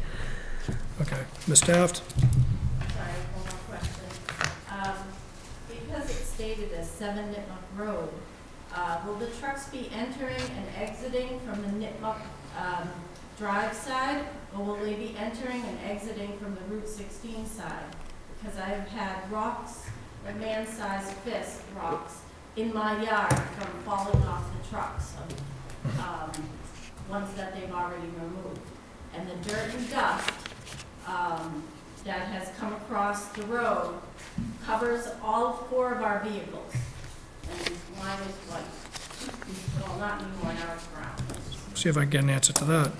Okay. Ms. Taft? Sorry, one more question. Because it's stated as 7 Nipmuc Road, will the trucks be entering and exiting from the Nipmuc Drive side, or will they be entering and exiting from the Route 16 side? Because I've had rocks, a man-sized fist rocks, in my yard from falling off the trucks, ones that they've already removed. And the dirt and dust that has come across the road covers all 4 of our vehicles. And mine is white. Well, not anymore, now it's brown. See if I can get an answer to that.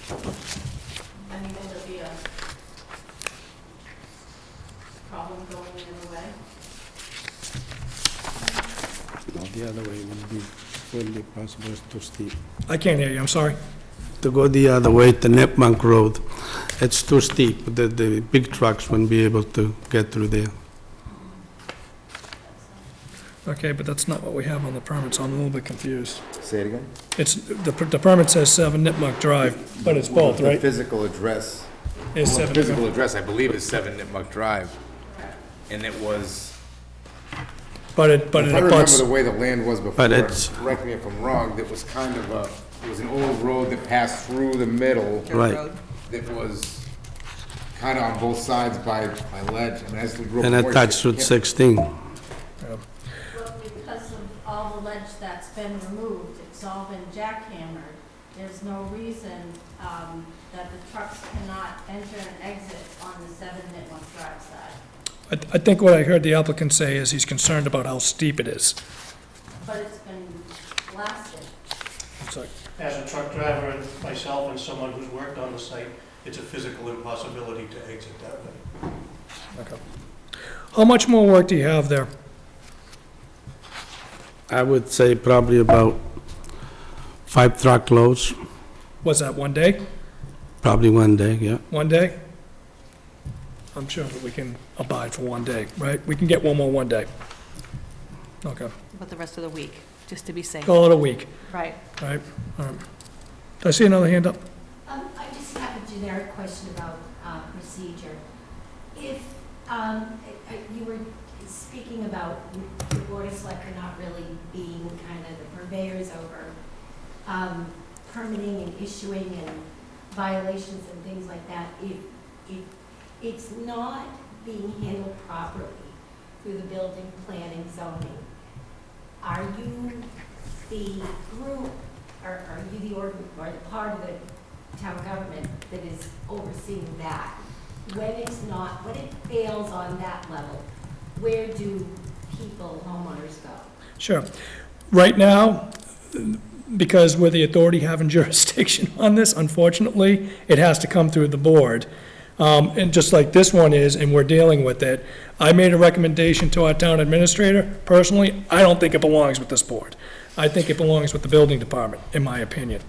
I mean, will there be a problem going the other way? No, the other way wouldn't be possible, it's too steep. I can't hear you, I'm sorry. To go the other way to Nipmuc Road, it's too steep. The big trucks wouldn't be able to get through there. Okay, but that's not what we have on the permit, so I'm a little bit confused. Say it again? It's, the permit says 7 Nipmuc Drive, but it's both, The right? physical address, Is the 7 physical address, I believe, is 7 Nipmuc Drive. And it was, But it if I remember abuts, the way the land was before, But it's- correct me if I'm wrong, that was kind of it was an old road that passed through the middle. Right. Road. That was kind of on both sides by ledge. I mean, I used to grow up. And in Warwick, attached Route yeah. 16. Well, because of all the ledge that's been removed, it's all been jackhammered. There's no reason that the trucks cannot enter and exit on the 7 Nipmuc Drive side. I think what I heard the applicant say is he's concerned about how steep it is. But it's been blasted. It's like, As a truck driver, and myself and someone who's worked on the site, it's a physical impossibility to exit that way. okay. How much more work do you have there? I would say probably about 5 truckloads, Was that one day? probably one day, yeah. One day? I'm sure that we can abide for one day, right? We can get one more one day. Okay. But the rest of the week, just to be safe. Call it a week, Right. right? All right. Do I see another hand up? I just have a generic question about procedure. If you were speaking about the Board of Selectmen not really being kind of the purveyors over permitting and issuing and violations and things like that, if it's not being handled properly through the building, planning, zoning, are you the group, or are you the or the part of the town government that is overseeing that? When it's not, when it fails on that level, where do people, homeowners go? Sure. Right now, because we're the authority having jurisdiction on this, unfortunately, it has to come through the board. And just like this one is, and we're dealing with it, I made a recommendation to our town administrator. Personally, I don't think it belongs with this board. I think it belongs with the building department, in my opinion.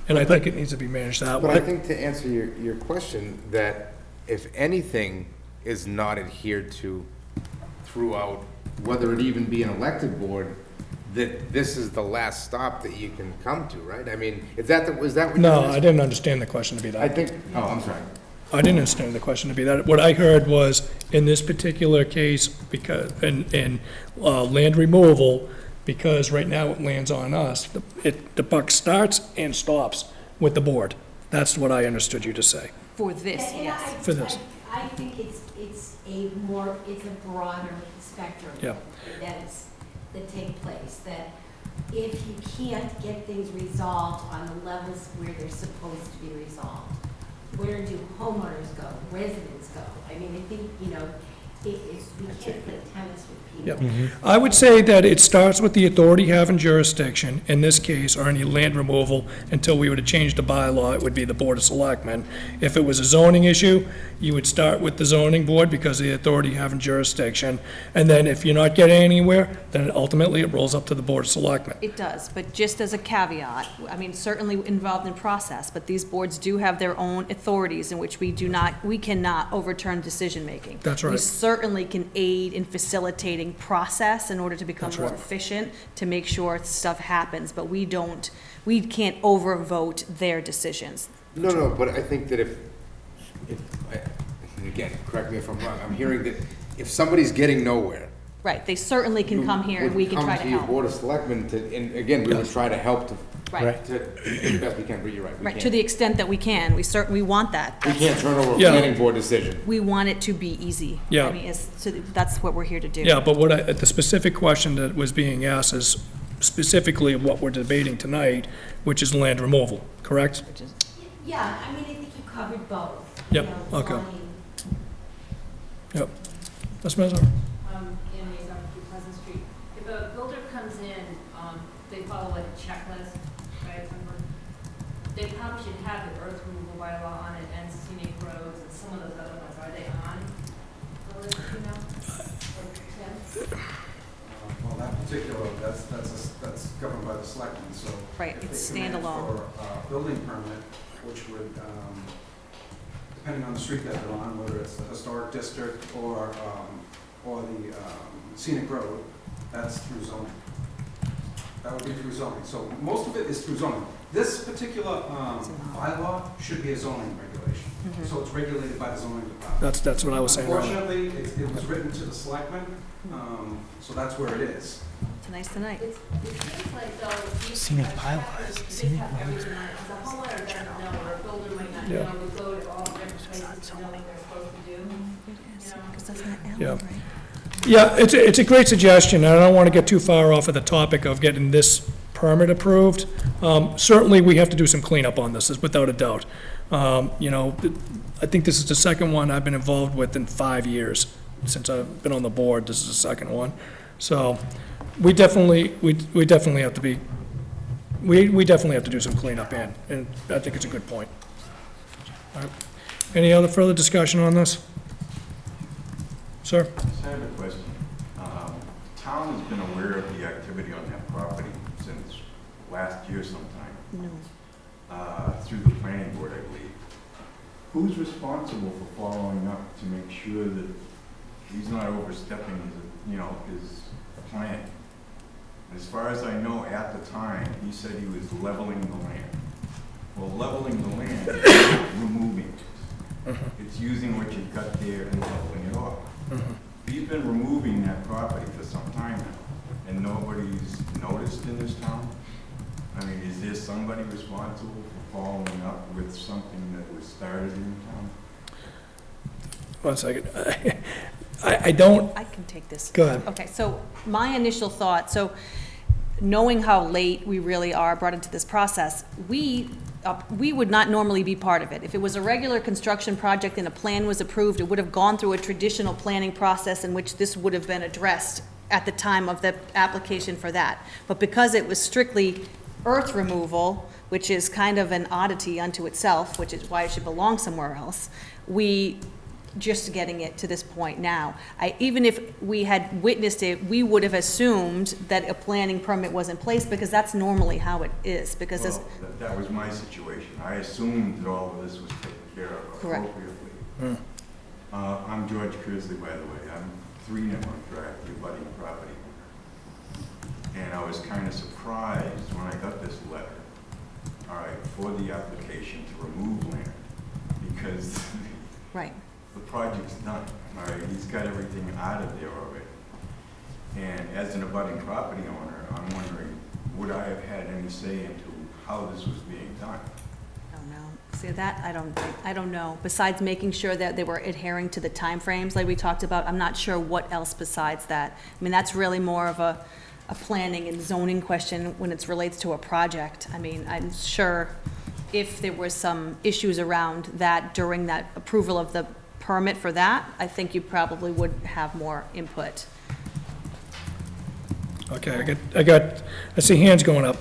And I think it needs to be managed that way. But I think to answer your question, that if anything is not adhered to throughout, whether it even be an elected board, that this is the last stop that you can come to, right? I mean, is that what? No, I didn't understand the question to be that. I think, oh, I'm sorry. I didn't understand the question to be that. What I heard was, in this particular case, because, in land removal, because right now it lands on us, the buck starts and stops with the board. That's what I understood you to say. For this, And yes. For this. I think it's a broader spectrum. Yeah. That take place, that if you can't get things resolved on the levels where they're supposed to be resolved, where do homeowners go, residents go? I mean, I think, we can't play tennis with people. Yep. I would say that it starts with the authority having jurisdiction, in this case, or any land removal, until we were to change the bylaw, it would be the Board of Selectmen. If it was a zoning issue, you would start with the zoning board because of the authority having jurisdiction. And then if you're not getting anywhere, then ultimately it rolls up to the Board of Selectmen. It does, but just as a caveat, I mean, certainly involved in process, but these boards do have their own authorities in which we cannot overturn decision-making. That's right. We certainly can aid in facilitating process in order to become That's more right. efficient, to make sure stuff happens, but we can't overvote their decisions. No, but I think that if, again, correct me if I'm wrong, I'm hearing that if somebody's getting nowhere. Right, they certainly can come here and we can try to Would come to your help. Board of Selectmen to, and again, we would try to help to, Right. to, the best we can, but you're right. we Right, to can't- the extent that we can, we want that. We can't turn over a Yeah. planning board decision. We want it to be easy. Yeah. I mean, that's what we're here to do. Yeah, but the specific question that was being asked is specifically what we're debating tonight, which is land removal, correct? Yeah, I mean, I think you covered both. Yep, okay. Zoning. Yep. Ms. Mezar? Ann Mays on Pleasant Street. If a builder comes in, they follow like a checklist, right? They probably should have the earth removal bylaw on it and scenic roads and some of those other ones. Are they on the list, Or Tim? Well, that particular, that's governed by the selectmen, so. Right, if it's they come in standalone. For a building permit, which would, depending on the street that they're on, whether it's the historic district or the scenic road, that's through zoning. That would be through zoning. So most of it is through zoning. This particular bylaw should be a zoning regulation. So it's regulated by the zoning department. That's what I was saying earlier. Unfortunately, it was written to the selectmen, so that's where it is. Tonight's the night. It seems like though, if you. Scenic a bylaws, checklist, you scenic have roads. everything on it, 'cause the homeowner doesn't know, or a builder might not Yeah. know, we go to all different places to know what they're supposed to do, Because that's not Ellen, Yeah. right? Yeah, it's a great suggestion, and I don't want to get too far off of the topic of getting this permit approved. Certainly, we have to do some cleanup on this, without a doubt. I think this is the second one I've been involved with in 5 years. Since I've been on the board, this is the second one. So, we definitely have to be, we definitely have to do some cleanup in, and I think it's a good point. All right. Any other further discussion on this? Sir? I have a question. Town has been aware of the activity on that property since last year sometime. No. Through the planning board, I believe. Who's responsible for following up to make sure that he's not overstepping his plan? As far as I know, at the time, he said he was leveling the land. Well, leveling the land is not removing it. It's using what you've got there and leveling it off. He's been removing that property for some time now, and nobody's noticed in this town? I mean, is there somebody responsible for following up with something that was started in town? One second. I don't, I can take this. Go ahead. Okay, so my initial thought, so knowing how late we really are brought into this process, we would not normally be part of it. If it was a regular construction project and a plan was approved, it would have gone through a traditional planning process in which this would have been addressed at the time of the application for that. But because it was strictly earth removal, which is kind of an oddity unto itself, which is why it should belong somewhere else, we just getting it to this point now. Even if we had witnessed it, we would have assumed that a planning permit was in place, because that's normally how it is, because Well, that was my situation. I assumed that all of this was taken care of Correct. appropriately. I'm George Kersley, by the way. I'm 3 Nipmuc Drive, the abutting property. And I was kind of surprised when I got this letter, all right, for the application to remove land, because Right. the project's done, all right? He's got everything out of there already. And as an abutting property owner, I'm wondering, would I have had any say into how this was being done? I don't know. See, that, I don't know. Besides making sure that they were adhering to the timeframes like we talked about, I'm not sure what else besides that. I mean, that's really more of a planning and zoning question when it relates to a project. I mean, I'm sure if there were some issues around that during that approval of the permit for that, I think you probably would have more input. okay, I see hands going up.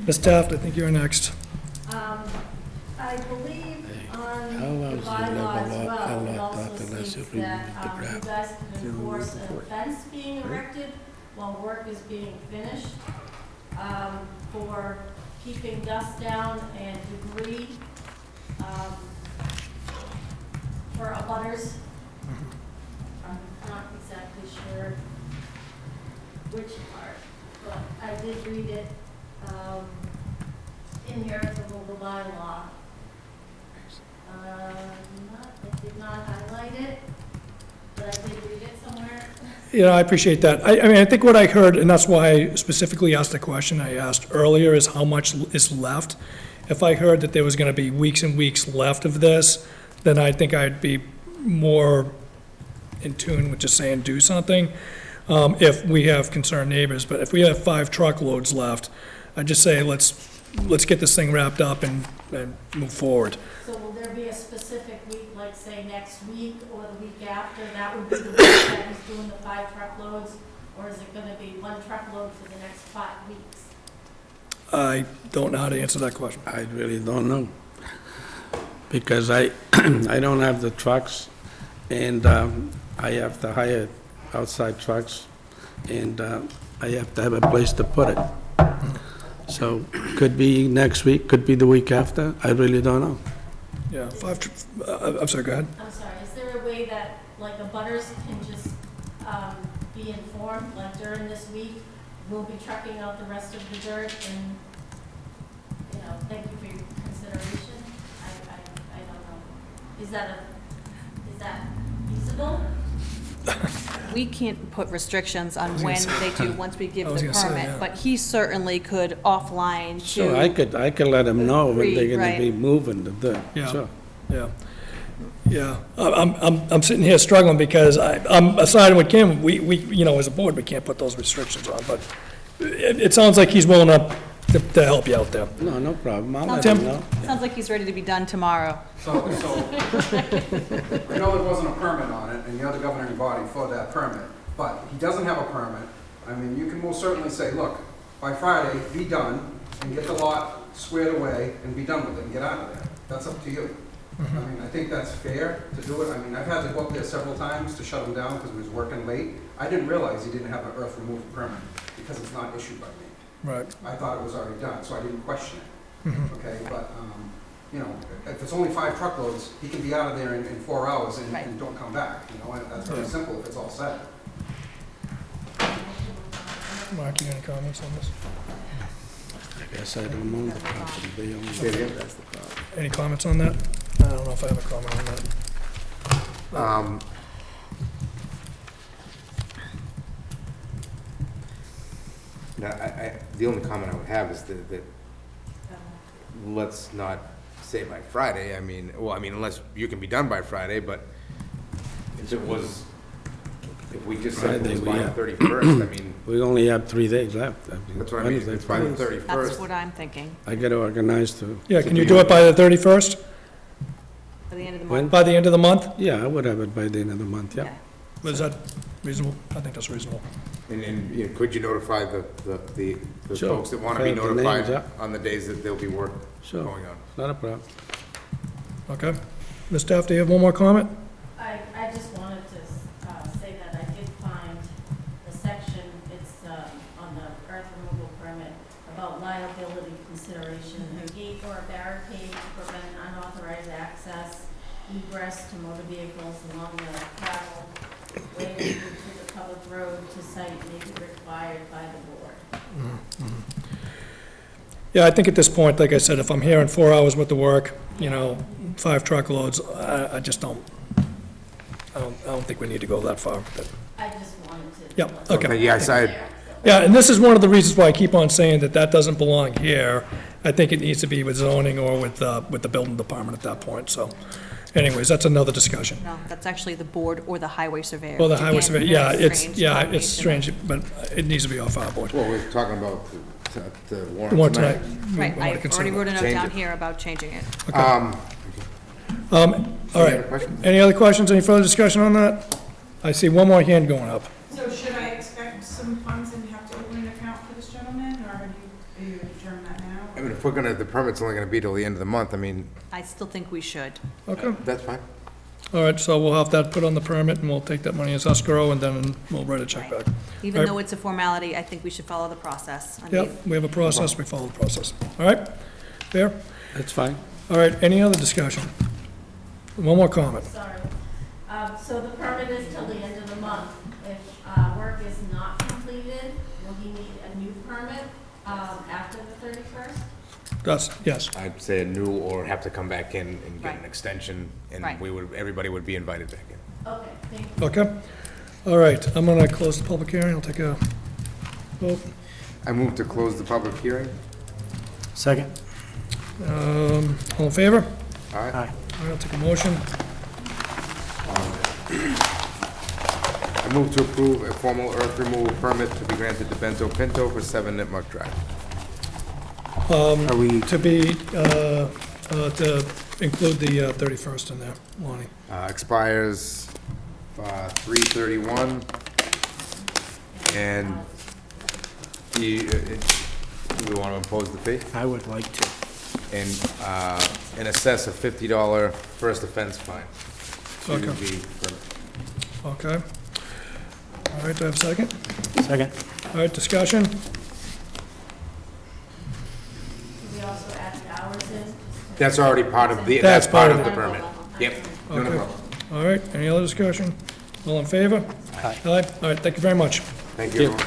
Ms. Taft, I think you're next. I believe on How long the is the bylaw as level up? well, it How also long unless states if we that move the you grab? guys can enforce a report. fence being erected while work is being finished, for keeping dust down and debris, for abutters. I'm not exactly sure which part, but I did read it, in the earth removal bylaw. I did not highlight it, but I did read it somewhere. Yeah, I appreciate that. I mean, I think what I heard, and that's why I specifically asked the question I asked earlier, is how much is left. If I heard that there was gonna be weeks and weeks left of this, then I think I'd be more in tune with just saying, do something, if we have concerned neighbors. But if we have 5 truckloads left, I'd just say, let's get this thing wrapped up and move forward. So will there be a specific week, like say next week or the week after? That would be the week that he's doing the 5 truckloads? Or is it gonna be 1 truckload for the next 5 weeks? I don't know how to answer that question. I really don't know. Because I don't have the trucks, and I have to hire outside trucks, and I have to have a place to put it. So, could be next week, could be the week after, I really don't know. Yeah, I'm sorry, go ahead. I'm sorry, is there a way that, like, the butters can just be informed, like during this week, we'll be trucking out the rest of the dirt and, you know, thank you for your consideration? I don't know. Is that feasible? We can't put restrictions on when they do, once we give I was the gonna say, yeah. permit, but he certainly could offline to. So I could let them know when they're gonna Right. be moving the dirt, Yeah. sure. Yeah. I'm sitting here struggling because I'm siding with Kim. We, you know, as a board, we can't put those restrictions on, but it sounds like he's willing to help you out there. No problem, I'll let Sounds them like- know. Sounds like he's ready to be done tomorrow. So, I know there wasn't a permit on it, and you're the governing body for that permit, but he doesn't have a permit. I mean, you can most certainly say, look, by Friday, be done, and get the lot squared away, and be done with it, and get out of there. That's up to you. I mean, I think that's fair to do it. I mean, I've had to go up there several times to shut him down because he was working late. I didn't realize he didn't have an earth removal permit, because it's not issued by me. Right. I thought it was already done, so I didn't question it. Okay, but, you know, if it's only 5 truckloads, he can be out of there in 4 hours and don't come back, you know, and that's very Yeah. simple if it's all set. Mark, you got any comments on this? I guess I don't own the property, they own Say it it. again? Any comments on that? I don't know if I have a comment on that. No, the only comment I would have is that let's not say by Friday, unless you can be done by Friday, but if we just said it was by the 31st, We only have 3 days left. that's what I mean, it's by the 31st. That's what I'm thinking, I got to organize to. Yeah, can you do it by the 31st? by the end of the When? month. By the end of the month? Yeah, I would have it by the end of the month, yeah. Okay. Is that reasonable? I think that's reasonable. And could you notify the Sure. folks that want to If I be have the names, notified yeah. on the days that there'll be work Sure. going on? Not a problem. Okay. Ms. Staff, do you have one more comment? I just wanted to say that I did find the section, it's on the earth removal permit, about liability consideration. A gate or a barricade to prevent unauthorized access, egress to motor vehicles along the travel way leading to the public road to site may be required by the board. Yeah, I think at this point, like I said, if I'm here in 4 hours worth of work, 5 truckloads, I just don't, I don't think we need to go that far. But- I just wanted to. Yeah, okay. Yes, Yeah, and this is one of the reasons why I keep on saying that doesn't belong here. I think it needs to be with zoning or with the building department at that point, so. Anyways, that's another discussion. No, that's actually the board or the highway surveyor. Well, the highway Again, surveyor, very yeah, it's strange strange, but it needs to be off our board. Well, we're talking about the The warrant warrant tonight. tonight. Right, We wanna I consider already wrote a that. note Change down it. here about changing it. All Any right. other questions? Any other questions, any further discussion on that? I see one more hand going up. So should I expect some funds and have to open an account for this gentleman, or have you determined that now? If the permit's only gonna be till the end of the month, I still think we should. Okay. that's fine. All right, so we'll have that put on the permit, and we'll take that money as escrow, and then we'll write a check back. Even Right. though it's a formality, I think we should follow the process. I Yep, mean, we have a process, we follow the process. All right? Fair? That's fine. All right, any other discussion? One more comment. Sorry. So the permit is till the end of the month. If work is not completed, will he need a new permit after the 31st? Yes. I'd say a new or have to come back in and get an Right. extension, and Right. everybody would be invited back in. Okay, thank you. Okay? All right, I'm gonna close the public hearing, I'll take a vote. I move to close the public hearing. Second? All in favor? All right. All right, I'll take a motion. I move to approve a formal earth removal permit to be granted to Bento Pinto for 7 Nipmuc Drive. Are we? To be, to include the 31st in there, Lonnie. Expires 3/31, and do we want to impose the fee? I would like to. And assess a $50 first offense fine. to Okay. the permit. Okay. All right, do I have a second? Second? All right, discussion? Do we also add the hours in? That's already part of the, That's that's part part of of the permit. Yep. No, no Okay. problem. All right, any other discussion? All in favor? Aye. Aye, all right, thank you very much. Thank you, everyone.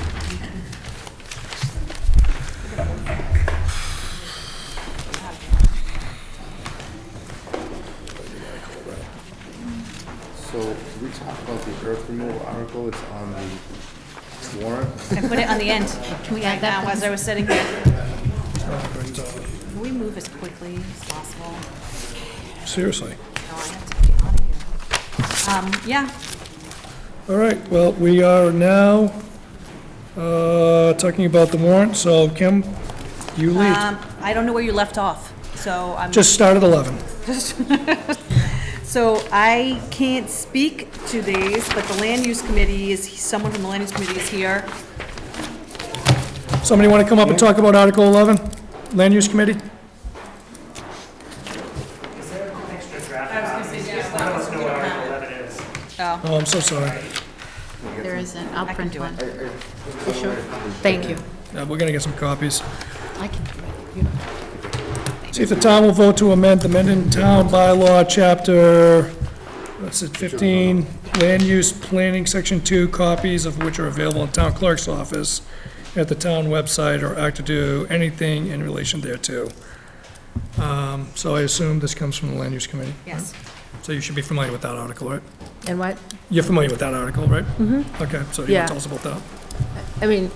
So, did we talk about the earth removal article? It's on the warrant? I put it on the end. Can we add that as I was sitting here? Can we move as quickly as possible? Seriously. No, I have to get out of here. Yeah, All right, well, we are now talking about the warrant, so Kim, you lead. I don't know where you left off, so I'm. Just start at 11. So I can't speak to these, but the land use committee someone from the land use committee is here. Somebody want to come up and talk about Article 11, Land Use Committee? Is there an extra draft? I was going to say, just let us know what Article 11 is. Oh, Oh, I'm so sorry. There isn't, I'll I can print do one. it. You sure? Thank you. We're going to get some copies. I can do it. See if the town will vote to amend the Mendon Town Bylaw, Chapter, what's it, 15, Land Use Planning, Section 2, copies of which are available in Town Clerk's office at the town website, or act to do anything in relation thereto. So I assume this comes from the Land Use Committee? Yes. So you should be familiar with that article, right? And what? You're familiar with that article, right? Mm-hmm. Okay, so you Yeah. want to tell us about that? I mean,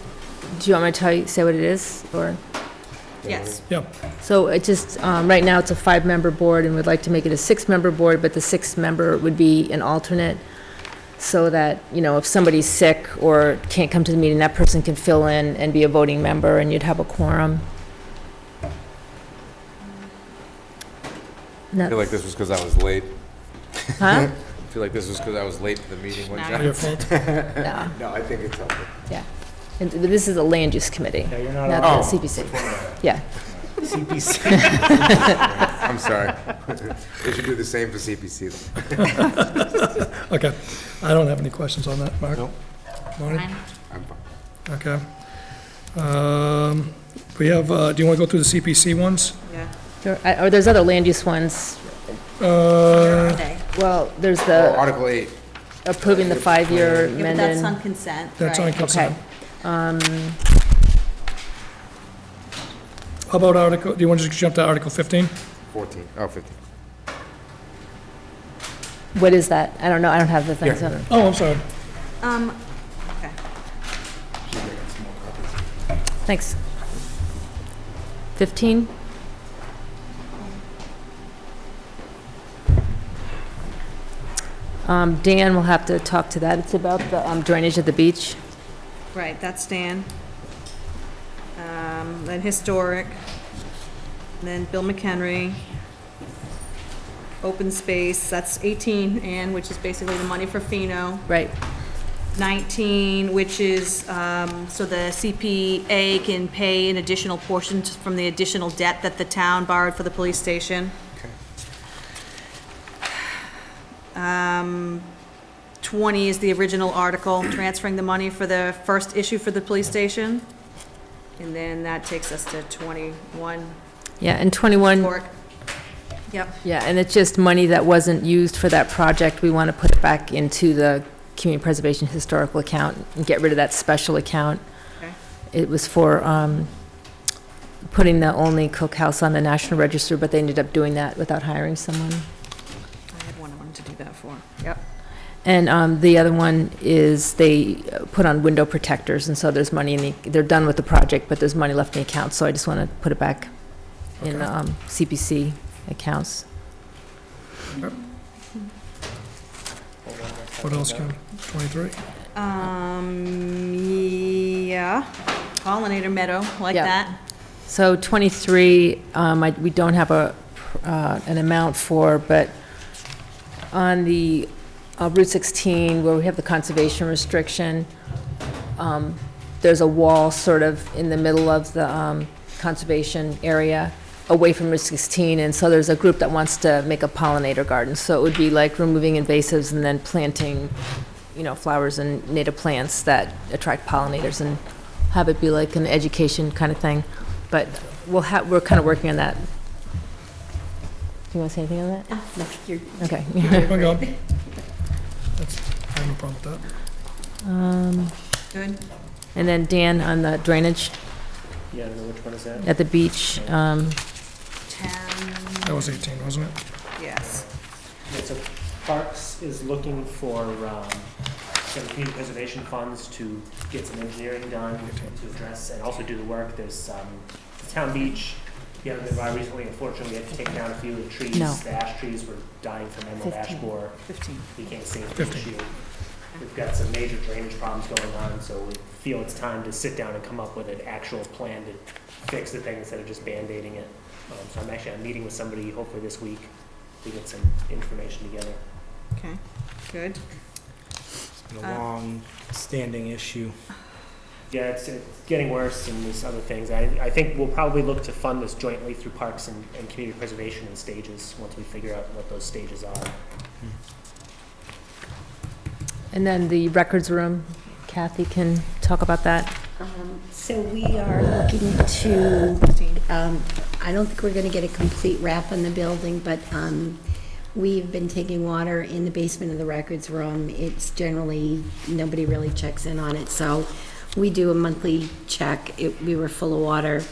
Do you want me to say what it is, or? Yes. Yeah. So it just, right now, it's a 5-member board, and we'd like to make it a 6-member board, but the 6th member would be an alternate, so that, if somebody's sick or can't come to the meeting, that person can fill in and be a voting member, and you'd have a quorum. I feel like this was because I was late. Huh? I feel like this was because I was late to the meeting one time. Your fault? No. No, I think it's helpful. Yeah. And this is a land use committee, Yeah, you're not not on. the CPC. Yeah. CPC. I'm sorry. They should do the same for CPC though. Okay. I don't have any questions on that, Mark. Nope. Marty? I'm fine. Okay. We have, do you want to go through the CPC ones? Yeah. Or there's other land use ones. Okay. Well, there's Oh, the Article 8. approving the 5-year Yeah, but that's on amendment. consent, That's on right? consent. Okay. How about Article, do you want to just jump to Article 15? 14. Oh, 15. What is that? I don't know. I don't have the things Yeah. on it. Oh, I'm sorry. Okay. Thanks. 15? Dan will have to talk to that. It's about the drainage at the beach. Right, that's Dan. Then historic, then Bill McHenry. Open space, that's 18, Ann, which is basically the money for Pheno. Right. 19, which is, so the CPA can pay an additional portion from the additional debt that the town borrowed for the police station. 20 is the original article, transferring the money for the first issue for the police station. And then that takes us to 21. Yeah, and 21. Work. Yep. Yeah, and it's just money that wasn't used for that project. We want to put it back into the community preservation historical account and get rid of that special account. Okay. It was for putting the only cookhouse on the National Register, but they ended up doing that without hiring someone. I had one I wanted to do that for. Yep. And the other one is they put on window protectors, and so there's money in the, they're done with the project, but there's money left in the account, so I just want to put it back in the CPC accounts. What else, Kim? 23? Yeah, pollinator meadow, like Yeah. that. So 23, we don't have an amount for, but on the Route 16, where we have the conservation restriction, there's a wall sort of in the middle of the conservation area, away from Route 16, and so there's a group that wants to make a pollinator garden. So it would be like removing invasives and then planting, flowers and native plants that attract pollinators, and have it be like an education kind of thing. But we're kind of working on that. Do you want to say anything on that? No, you're. Okay. Go. That's, I have no problem with that. Good. And then Dan on the drainage Yeah, I don't know which one is that. at the beach. 10, That was 18, wasn't it? yes. Yeah, so Parks is looking for some community preservation funds to get some engineering done to address and also do the work. There's the town beach. You haven't been by recently. Unfortunately, we had to take down a few of the trees. No. The ash trees were dying from emerald ash 15. borer. 15. Became a safety 15. issue. We've got some major drainage problems going on, so we feel it's time to sit down and come up with an actual plan to fix the thing instead of just Band-Aiding it. So I'm meeting with somebody hopefully this week to get some information together. Okay, good. It's been a long-standing issue. Yeah, it's getting worse, and there's other things. I think we'll probably look to fund this jointly through Parks and Community Preservation in stages, once we figure out what those stages are. And then the records room, Kathy can talk about that. So we are looking to, I don't think we're going to get a complete wrap on the building, but we've been taking water in the basement of the records room. It's generally, nobody really checks in on it, so we do a monthly check. We were full of water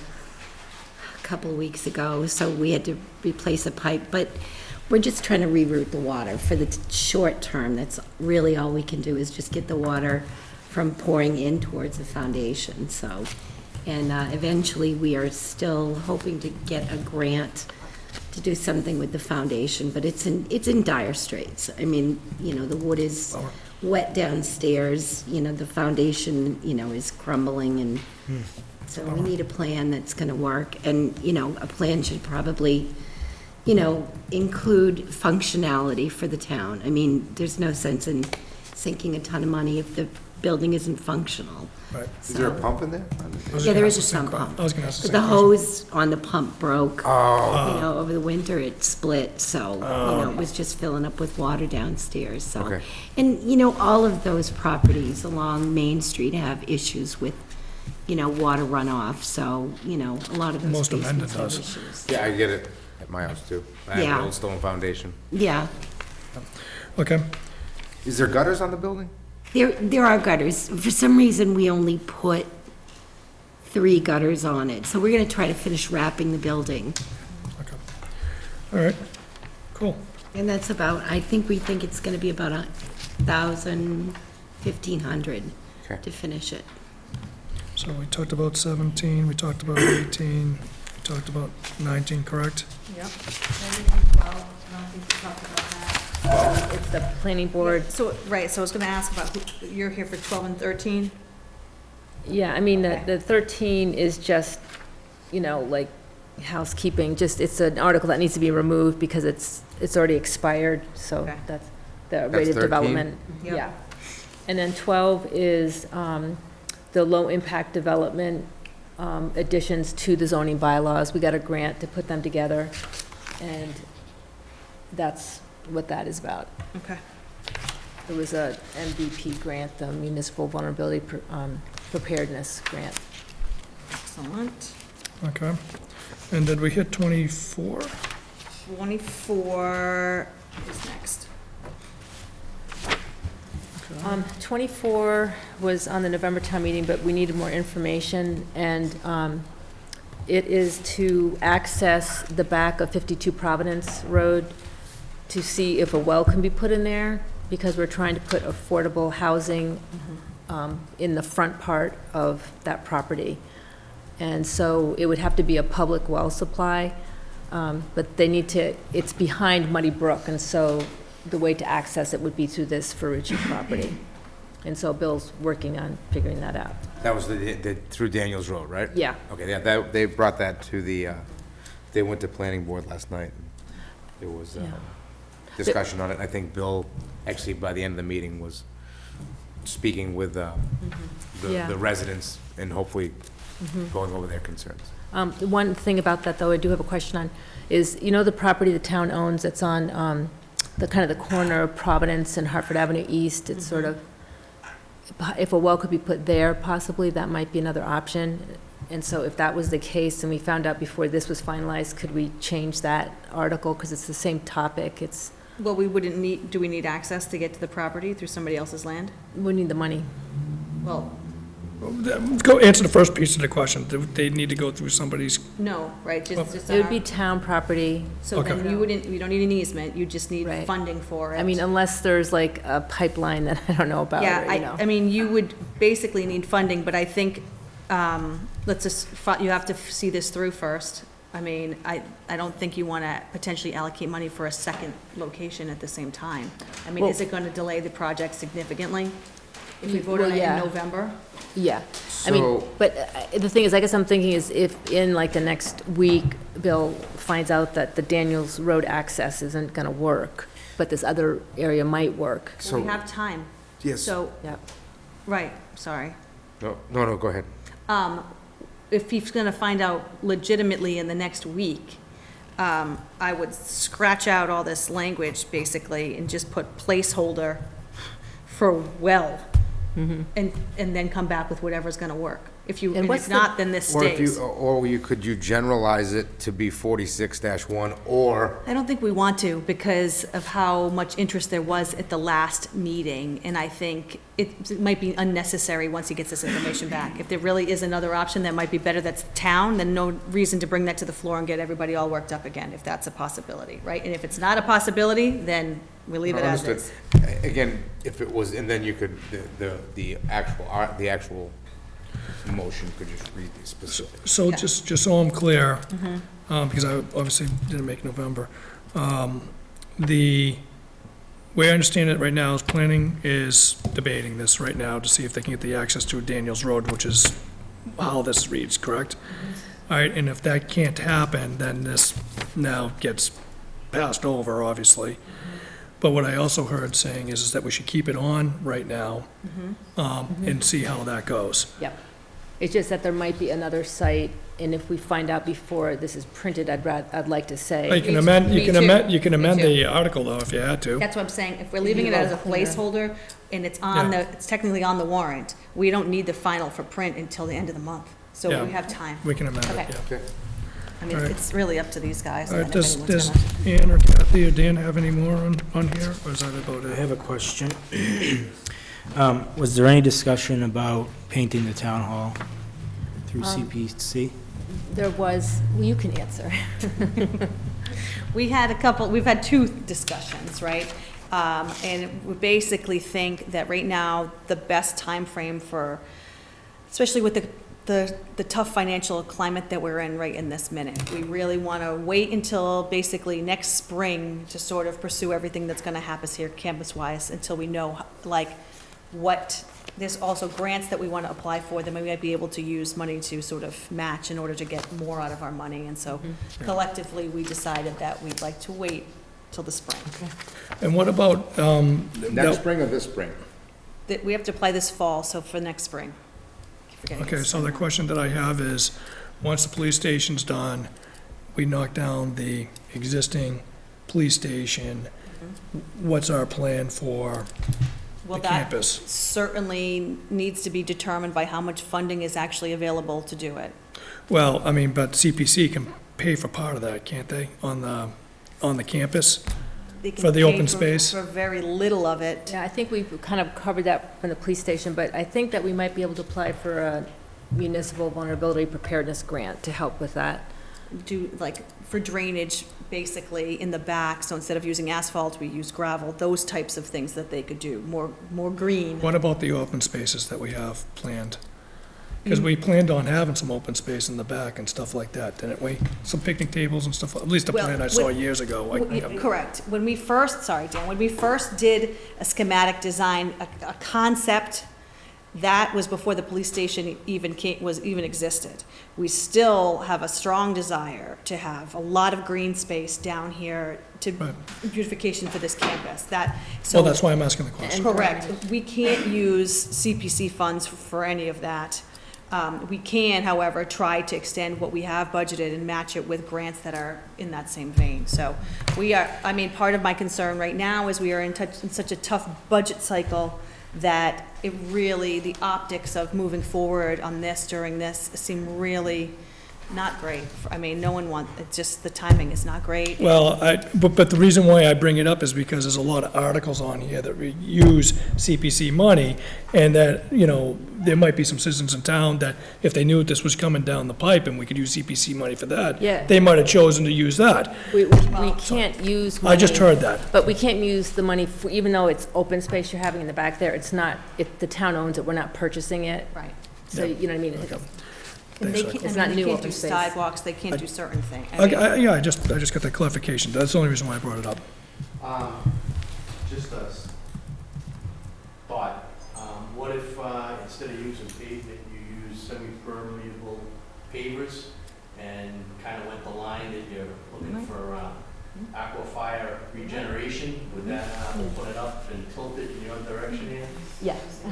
a couple of weeks ago, so we had to replace a pipe, but we're just trying to reroute the water for the short term. That's really all we can do, is just get the water from pouring in towards the foundation, so. And eventually, we are still hoping to get a grant to do something with the foundation, but it's in dire straits. I mean, you know, the wood is wet downstairs, you know, the foundation, you know, is crumbling, and so we need a plan that's gonna work. And, you know, a plan should probably, you know, include functionality for the town. I mean, there's no sense in sinking a ton of money if the building isn't functional. Right. Is there a pump in there? Yeah, there is a sump pump. I was gonna ask the But the same question. hose on the pump broke. Oh. You know, over the winter it split, so, you know, it was just filling up with water downstairs, so. Okay. And, you know, all of those properties along Main Street have issues with, you know, water runoff, so, you know, a lot of those Most amended basements have does. issues. Yeah, I get it at my house too. I have Yeah. an old stone foundation. Yeah, Okay. Is there gutters on the building? there are gutters. For some reason, we only put 3 gutters on it, so we're gonna try to finish wrapping the building. All right, cool. And that's about, we think it's gonna be about 1,000, 1,500 Okay. to finish it. So we talked about 17, we talked about 18, we talked about 19, correct? Yep. It's the planning board. So, right, so I was gonna ask about, you're here for 12 and 13? Yeah, I mean, the 13 is just, you know, like housekeeping, just, it's an article that needs to be removed because it's already expired, so Okay. that's the rate That's of 13? development. Yep. Yeah. And then 12 is the low-impact development additions to the zoning bylaws. We got a grant to put them together, and that's what that is about. Okay. It was a MVP grant, the Municipal Vulnerability Preparedness Grant. Excellent. Okay. And did we hit 24? 24 is next. 24 was on the November town meeting, but we needed more information, and it is to access the back of 52 Providence Road to see if a well can be put in there, because we're trying to put affordable housing in the front part of that property. And so it would have to be a public well supply, but they need to, it's behind Muddy Brook, and so the way to access it would be through this Ferrucci property. And so Bill's working on figuring that out. That was through Daniels Road, right? Yeah. Okay, yeah, they brought that to the, they went to planning board last night. There was Yeah. discussion on it. I think Bill, actually, by the end of the meeting, was speaking with Yeah. the residents and hopefully going over their concerns. One thing about that, though, I do have a question on, is, you know, the property the town owns, that's on the kind of the corner of Providence and Hartford Avenue East, it's sort of, if a well could be put there, possibly, that might be another option. And so if that was the case, and we found out before this was finalized, could we change that article? Because it's the same topic, it's, Well, we wouldn't need, do we need access to get to the property through somebody else's land? we need the money. Well, Go answer the first piece of the question. Do they need to go through somebody's, no, right, just It would be town property. So then Okay. you don't need an easement, you just need Right. funding for it. I mean, unless there's like a pipeline that I don't know about, Yeah, or, you know. I mean, you would basically need funding, but I think, let's just, you have to see this through first. I mean, I don't think you want to potentially allocate money for a second location at the same time. I mean, Well- is it going to delay the project significantly if we vote Well, on it in yeah. November? Yeah, I mean, So- but the thing is, I guess I'm thinking is if in like the next week, Bill finds out that the Daniels Road access isn't gonna work, but this other area might work. Well, we have time. Yes. So, Yeah. right, sorry. No, go ahead. If he's gonna find out legitimately in the next week, I would scratch out all this language, basically, and just put placeholder for well, and then come back with whatever's gonna work. If you, And and what's if the- not, then this Or if stays. could you generalize it to be 46-1, or I don't think we want to because of how much interest there was at the last meeting, and I think it might be unnecessary once he gets this information back. If there really is another option that might be better that's town, then no reason to bring that to the floor and get everybody all worked up again, if that's a possibility, right? And if it's not a possibility, then We leave it as Understood. is. Again, if it was, and then you could, the actual motion could just read the specifics. So just so I'm clear, Mm-hmm. because I obviously didn't make November, the way I understand it right now is planning is debating this right now to see if they can get the access to Daniels Road, which is how this reads, correct? All right, and if that can't happen, then this now gets passed over, obviously. But what I also heard saying is that we should keep it on right now and see how that goes. Yep. It's just that there might be another site, and if we find out before this is printed, I'd like to say. You can amend, you can Me too. amend, you can amend Me too. the article though, if you had to. That's what I'm saying, if we're leaving it as a placeholder, and it's on Yeah. it's technically on the warrant, we don't need the final for print until the end of the month, so Yeah. we have time. We can amend it, Okay. yeah. Okay. I mean, All right. it's really up to these guys. All right, and if does anyone's gonna- Ann or Kathy or Dan have any more on here, or is that about I it? have a question. Was there any discussion about painting the town hall through CPC? There was, well, you can answer. We've had two discussions, right? And we basically think that right now, the best time frame for, especially with the tough financial climate that we're in right in this minute, we really want to wait until basically next spring to sort of pursue everything that's going to happen here campus-wise, until we know, like, what, there's also grants that we want to apply for, that we might be able to use money to sort of match in order to get more out of our money. And so collectively, we decided that we'd like to wait till the spring. And what about, Next spring or this spring? That we have to apply this fall, so for next spring. Forgetting okay, it's so the spring. question that I have is, once the police station's done, we knock down the existing police station, what's our plan for Well, the that campus? certainly needs to be determined by how much funding is actually available to do it. Well, I mean, but CPC can pay for part of that, can't they, on the campus? They can For the pay open space? For very little of it. Yeah, I think we've kind of covered that from the police station, but I think that we might be able to apply for a municipal vulnerability preparedness grant to help with that. Do, like, for drainage, basically, in the back, so instead of using asphalt, we use gravel, those types of things that they could do, more green. What about the open spaces that we have planned? Because we planned on having some open space in the back and stuff like that, didn't we? Some picnic tables and stuff, at least the Well, plan I saw when- years ago. Correct. When we first, sorry, Dan, when we first did a schematic design, a concept, that was before the police station even existed. We still have a strong desire to have a lot of green space down here to beautification for this campus. Well, that's why I'm asking the question. Correct. We can't use CPC funds for any of that. We can, however, try to extend what we have budgeted and match it with grants that are in that same vein. So we are, I mean, part of my concern right now is we are in such a tough budget cycle that it really, the optics of moving forward on this during this seem really not great. I mean, no one wants, it's just the timing is not great. Well, but the reason why I bring it up is because there's a lot of articles on here that use CPC money, and that, you know, there might be some citizens in town that if they knew this was coming down the pipe and we could use CPC money for that, Yeah. they might have chosen to use that. We can't use money. I just heard that. But we can't use the money, even though it's open space you're having in the back there, it's not, the town owns it, we're not purchasing it. Right. So, you know what I mean? And they can't, It's I mean, not they new can't open do space. sidewalks, they can't do certain things. Yeah, I just got that clarification. That's the only reason why I brought it up. Just a thought, what if, instead of using pavement, you use semi-permeable pavers and kind of went the line that you're looking for aquifer regeneration? Would that open it up and tilt it in your direction here? Yes.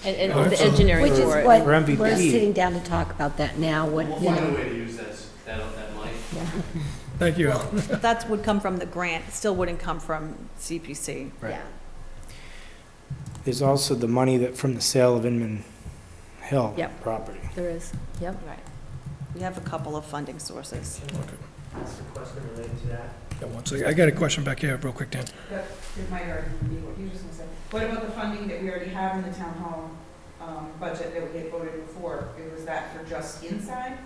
And the engineering Which is for it. what, For MVP. we're sitting down to talk about that now, what, We'll you find a know. way to use that line. Thank you. That would come from the grant, it still wouldn't come from CPC. Yeah. There's also the money that from the sale of Inman Hill Yep. property. There is, yep. Right. We have a couple of funding sources. Ask a question related to that. Yeah, one second. I got a question back here, real quick, Dan. That, it might already be what you were just gonna say. What about the funding that we already have in the town hall, budget that we had voted before? Was that for just inside,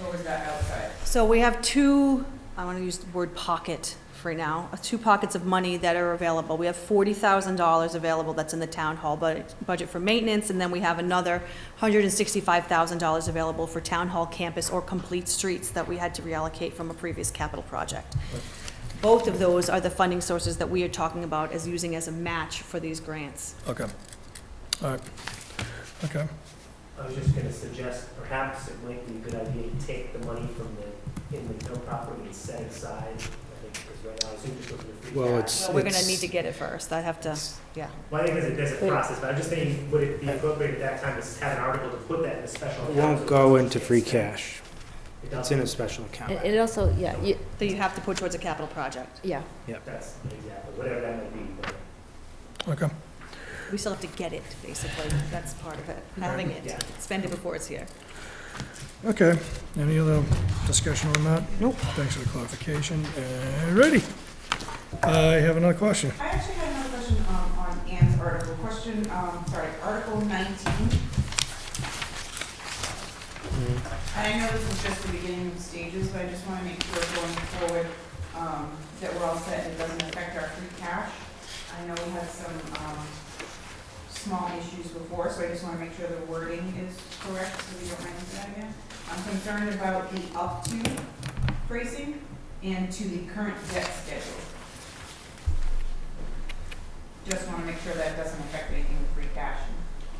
or was that outside? So we have two, I want to use the word pocket for now, 2 pockets of money that are available. We have $40,000 available that's in the town hall budget for maintenance, and then we have another $165,000 available for town hall campus or complete streets that we had to reallocate from a previous capital project. Both of those are the funding sources that we are talking about as using as a match for these grants. Okay. All right. Okay. I was just gonna suggest, perhaps it might be a good idea to take the money from the town property and set it aside. I think, because right now, I assume just looking at free Well, cash. Well, we're gonna need to get it first. I have to, yeah. Well, I think there's a process, but I'm just thinking, would it be appropriate at that time to have an article to put that in a special It account? won't so go it into gets free spent? cash. It It's doesn't? in a special account. It also, yeah, That you have to put towards a capital project. yeah. That's exactly, whatever that might be. but- Okay. We still have to get it, basically. That's part of it, having it. Yeah. Spend it before it's here. Okay. Any other discussion on that? Nope. Thanks for the clarification. Ready? I have another question. I actually had another question on Ann's article. Article 19. I know this is just the beginning of stages, but I just want to make sure going forward that we're all set and it doesn't affect our free cash. I know we had some small issues before, so I just want to make sure the wording is correct so we don't run into that again. I'm concerned about the up to phrasing and to the current debt schedule. Just want to make sure that doesn't affect anything with free cash.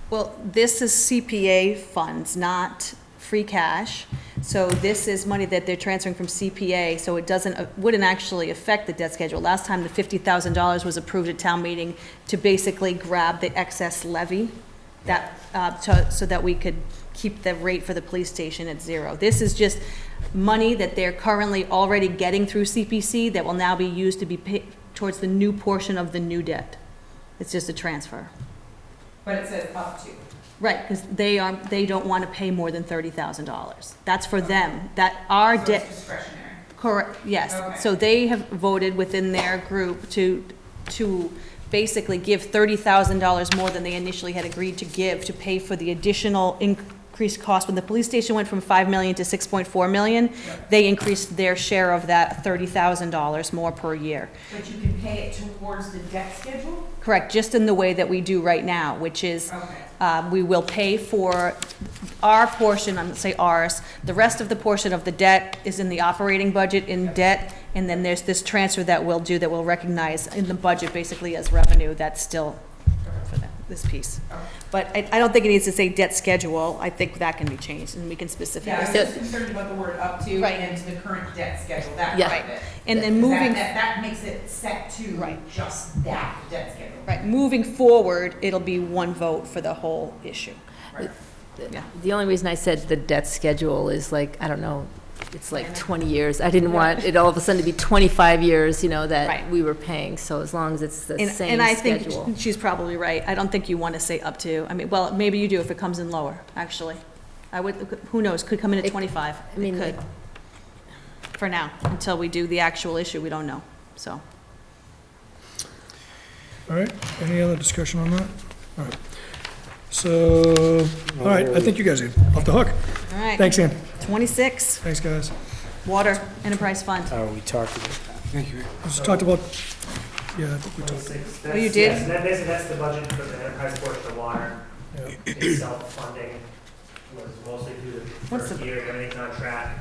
Well, this is CPA funds, not free cash. So this is money that they're transferring from CPA, so it wouldn't actually affect the debt schedule. Last time, the $50,000 was approved at town meeting to basically grab the excess levy that, so that we could keep the rate for the police station at 0. This is just money that they're currently already getting through CPC that will now be used to be paid towards the new portion of the new debt. It's just a transfer. But it says up to. Right, because they don't want to pay more than $30,000. That's for them, that our So it's debt. discretionary. Correct, yes. Okay. So they have voted within their group to basically give $30,000 more than they initially had agreed to give to pay for the additional increased cost. When the police station went from $5 million to $6.4 million, they increased their share of that $30,000 more per year. But you can pay it towards the debt schedule? Correct, just in the way that we do right now, which is, Okay. we will pay for our portion, I'm gonna say ours, the rest of the portion of the debt is in the operating budget in debt, and then there's this transfer that we'll do that we'll recognize in the budget basically as revenue, that's still for this piece. But I don't think it needs to say debt schedule, I think that can be changed, and we can Yeah, I specifically. was just concerned about the word up to Right. and to the current debt schedule, that Yeah. part of it. And then Because moving. that makes it set to Right. just that debt schedule. Right, moving forward, it'll be one vote for the whole issue. Right. Yeah. The only reason I said the debt schedule is like, I don't know, it's like 20 years. I didn't want it all of a sudden to be 25 years, you know, that Right. we were paying. So as long as it's the same schedule. And I think she's probably right. I don't think you want to say up to. I mean, well, maybe you do if it comes in lower, actually. I would, who knows, could come in at 25. I mean, It could. For now, until we do the actual issue, we don't know, so. All right, any other discussion on that? All right. So, all right, I think you guys are off the hook. All right. Thanks, Ann. 26, Thanks, guys. Water Enterprise Fund. We talked about that. Thank you. Just talked about, yeah, I think we talked. That's- Oh, you did? Yes, and that basically, that's the budget for the enterprise portion of water. It's self-funding, was mostly through the What's first the- year, everything's on track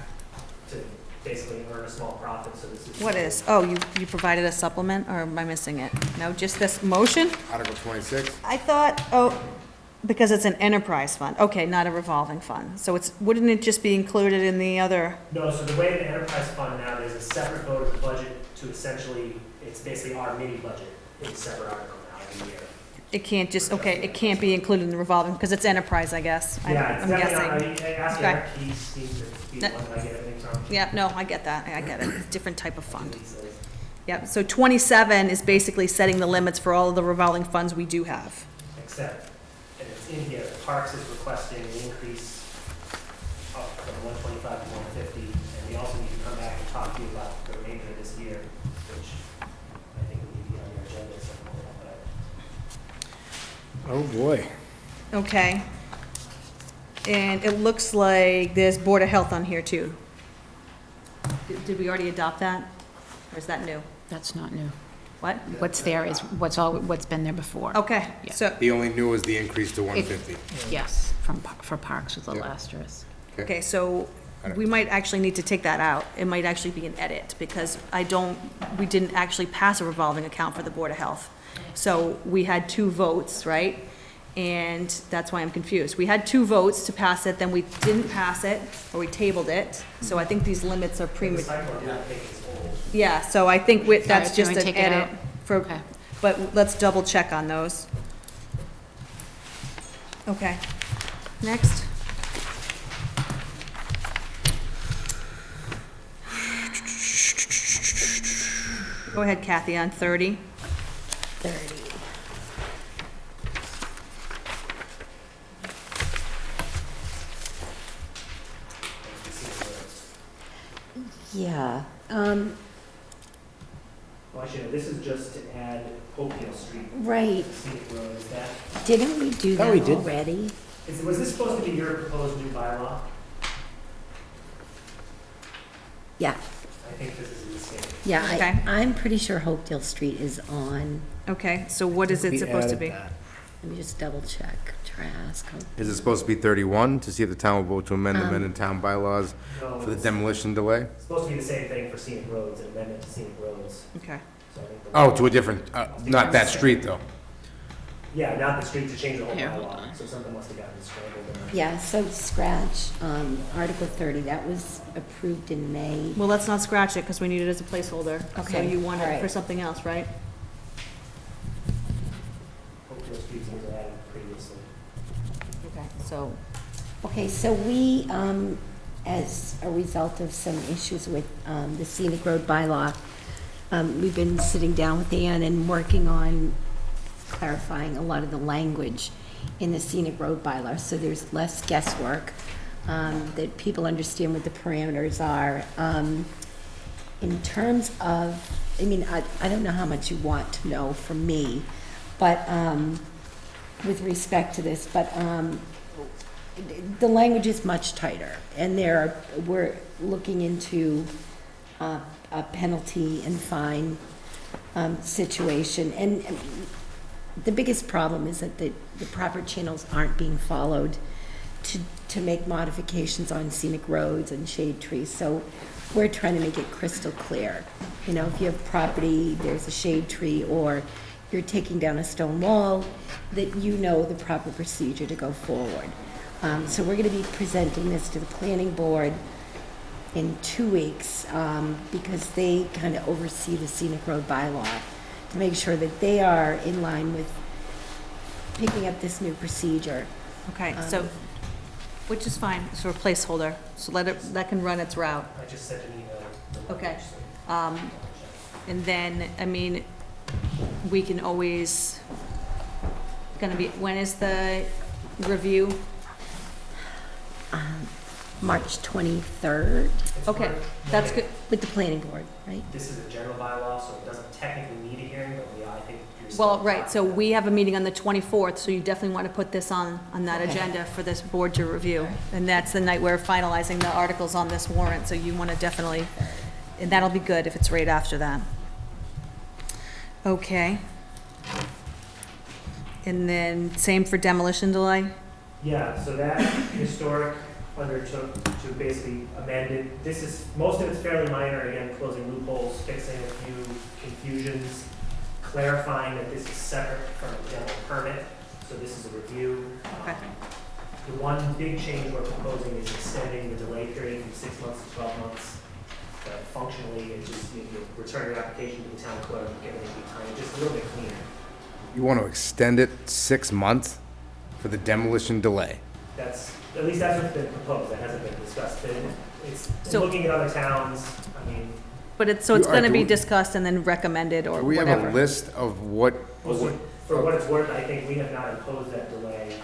to basically earn a small profit, so this is. What is, oh, you provided a supplement, or am I missing it? No, just this motion? Article 26. I thought, oh, because it's an enterprise fund. Okay, not a revolving fund. So wouldn't it just be included in the other? No, so the way the enterprise fund now, there's a separate vote of the budget to essentially, it's basically our mini budget, it's a separate article now every year. It can't just, okay, it can't be included in the revolving, because it's enterprise, I guess. Yeah, it's I'm definitely, guessing. I asked Okay. Eric, he seems to be the one that I get everything from. Yeah, no, I get that, I get it. It's a different type of fund. Yep, so 27 is basically setting the limits for all of the revolving funds we do have. Except, and it's in here, Parks is requesting an increase up from 125 to 150, and we also need to come back and talk to you about the remainder of this year, which I think will be on your agenda at some point, but Oh, boy. Okay. And it looks like there's Board of Health on here too. Did we already adopt that? Or is that new? That's not new. What? What's there is what's been there before. Okay, Yeah. so, The only new is the increase to 150. Yes, for parks with a little asterisk. okay, so we might actually need to take that out. It might actually be an edit, because we didn't actually pass a revolving account for the Board of Health. So we had 2 votes, right? And that's why I'm confused. We had 2 votes to pass it, then we didn't pass it, or we tabled it. So I think these limits are The premature. cycle, I think it's old. Yeah, so I think that's do you just wanna an take it edit out? for, Okay. but let's double check on those. Okay, next. Go ahead, Kathy, on 30. 30. Yeah, Well, actually, no, this is just to add Hopedale Street. right. Scenic Road, is that, Didn't we do Thought we that did. already? was this supposed to be your proposed new bylaw? Yeah, I think this is a mistake. yeah, Okay. I'm pretty sure Hopedale Street is on. Okay, so what is it We supposed to added be? that. Let me just double check, Trask. Is it supposed to be 31, to see if the town will vote to amend the amended town bylaws No, for the it's demolition delay? it's supposed to be the same thing for scenic roads, an amendment to scenic roads. Okay, So I think the- Oh, to a different, not that street, though. Yeah, not the street, to change the whole Here, hold bylaw, so something must have gotten scrambled in there. Yeah, so scratch, Article 30, that was approved in May. well, let's not scratch it, because we need it as a placeholder. So Okay, you want all it right. for something else, right? Hopedale Street was added previously. Okay, so, Okay, so we, as a result of some issues with the scenic road bylaw, we've been sitting down with Ann and working on clarifying a lot of the language in the scenic road bylaw, so there's less guesswork, that people understand what the parameters are. In terms of, I mean, I don't know how much you want to know from me, but with respect to this, but the language is much tighter, and we're looking into a penalty and fine situation. And the biggest problem is that the proper channels aren't being followed to make modifications on scenic roads and shade trees. So we're trying to make it crystal clear. You know, if you have property, there's a shade tree, or you're taking down a stone wall, that you know the proper procedure to go forward. So we're going to be presenting this to the planning board in 2 weeks, because they kind of oversee the scenic road bylaw, to make sure that they are in line with picking up this new procedure. okay, so, which is fine, it's a placeholder, so that can run its route. I just sent an email. Okay. And then, I mean, we can always, when is the review? March 23rd, It's Okay, worth that's noting, good. with the planning board, right? This is a general bylaw, so it doesn't technically need a hearing, but I think you're. Well, still- right, so we have a meeting on the 24th, so you definitely want to put this on that Okay. agenda for this board to review. And that's the night we're finalizing the articles on this warrant, so you want to definitely, and that'll be good if it's right after that. Okay. And then same for demolition delay? Yeah, so that historic undertook to basically amend it. This is, most of it's fairly minor, again, closing loopholes, fixing a few confusions, clarifying that this is separate from a general permit, so this is a review. Okay. The one big change we're proposing is extending the delay period from 6 months to 12 months. But functionally, it just, you return your application to the town clerk, get everything behind, just a little bit cleaner. You want to extend it 6 months for the demolition delay? That's, at least that's what's been proposed, that hasn't been discussed. It's, So- looking at other towns, I mean, But it's going to be Do we- discussed and then recommended or Do we have whatever. a list of what, also, for what it's worth, I think we have not imposed that delay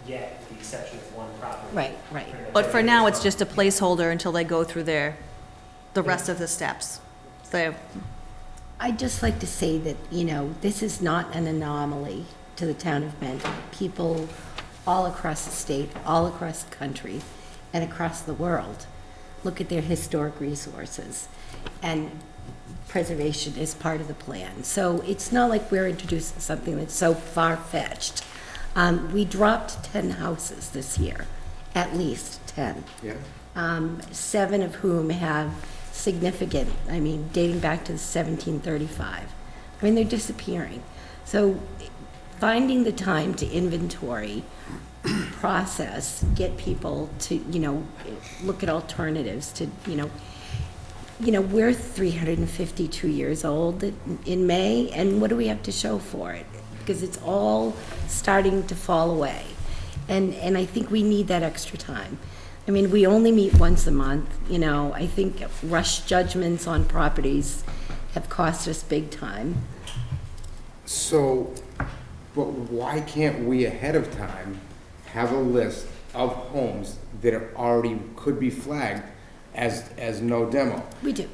yet, with the exception of one property. Right, right. Pretty much But for everything now, is it's fine. just a placeholder until they go through the rest of the steps. So, I'd just like to say that, you know, this is not an anomaly to the town of Mendon. People all across the state, all across the country, and across the world look at their historic resources. And preservation is part of the plan. So it's not like we're introducing something that's so far-fetched. We dropped 10 houses this year, at least 10. Yeah. 7 of whom have significant, I mean, dating back to 1735. I mean, they're disappearing. So finding the time to inventory, process, get people to, look at alternatives to, we're 352 years old in May, and what do we have to show for it? Because it's all starting to fall away. And I think we need that extra time. I mean, we only meet once a month, I think rush judgments on properties have cost us big time. So, but why can't we ahead of time have a list of homes that are already, could be flagged as no demo? We do.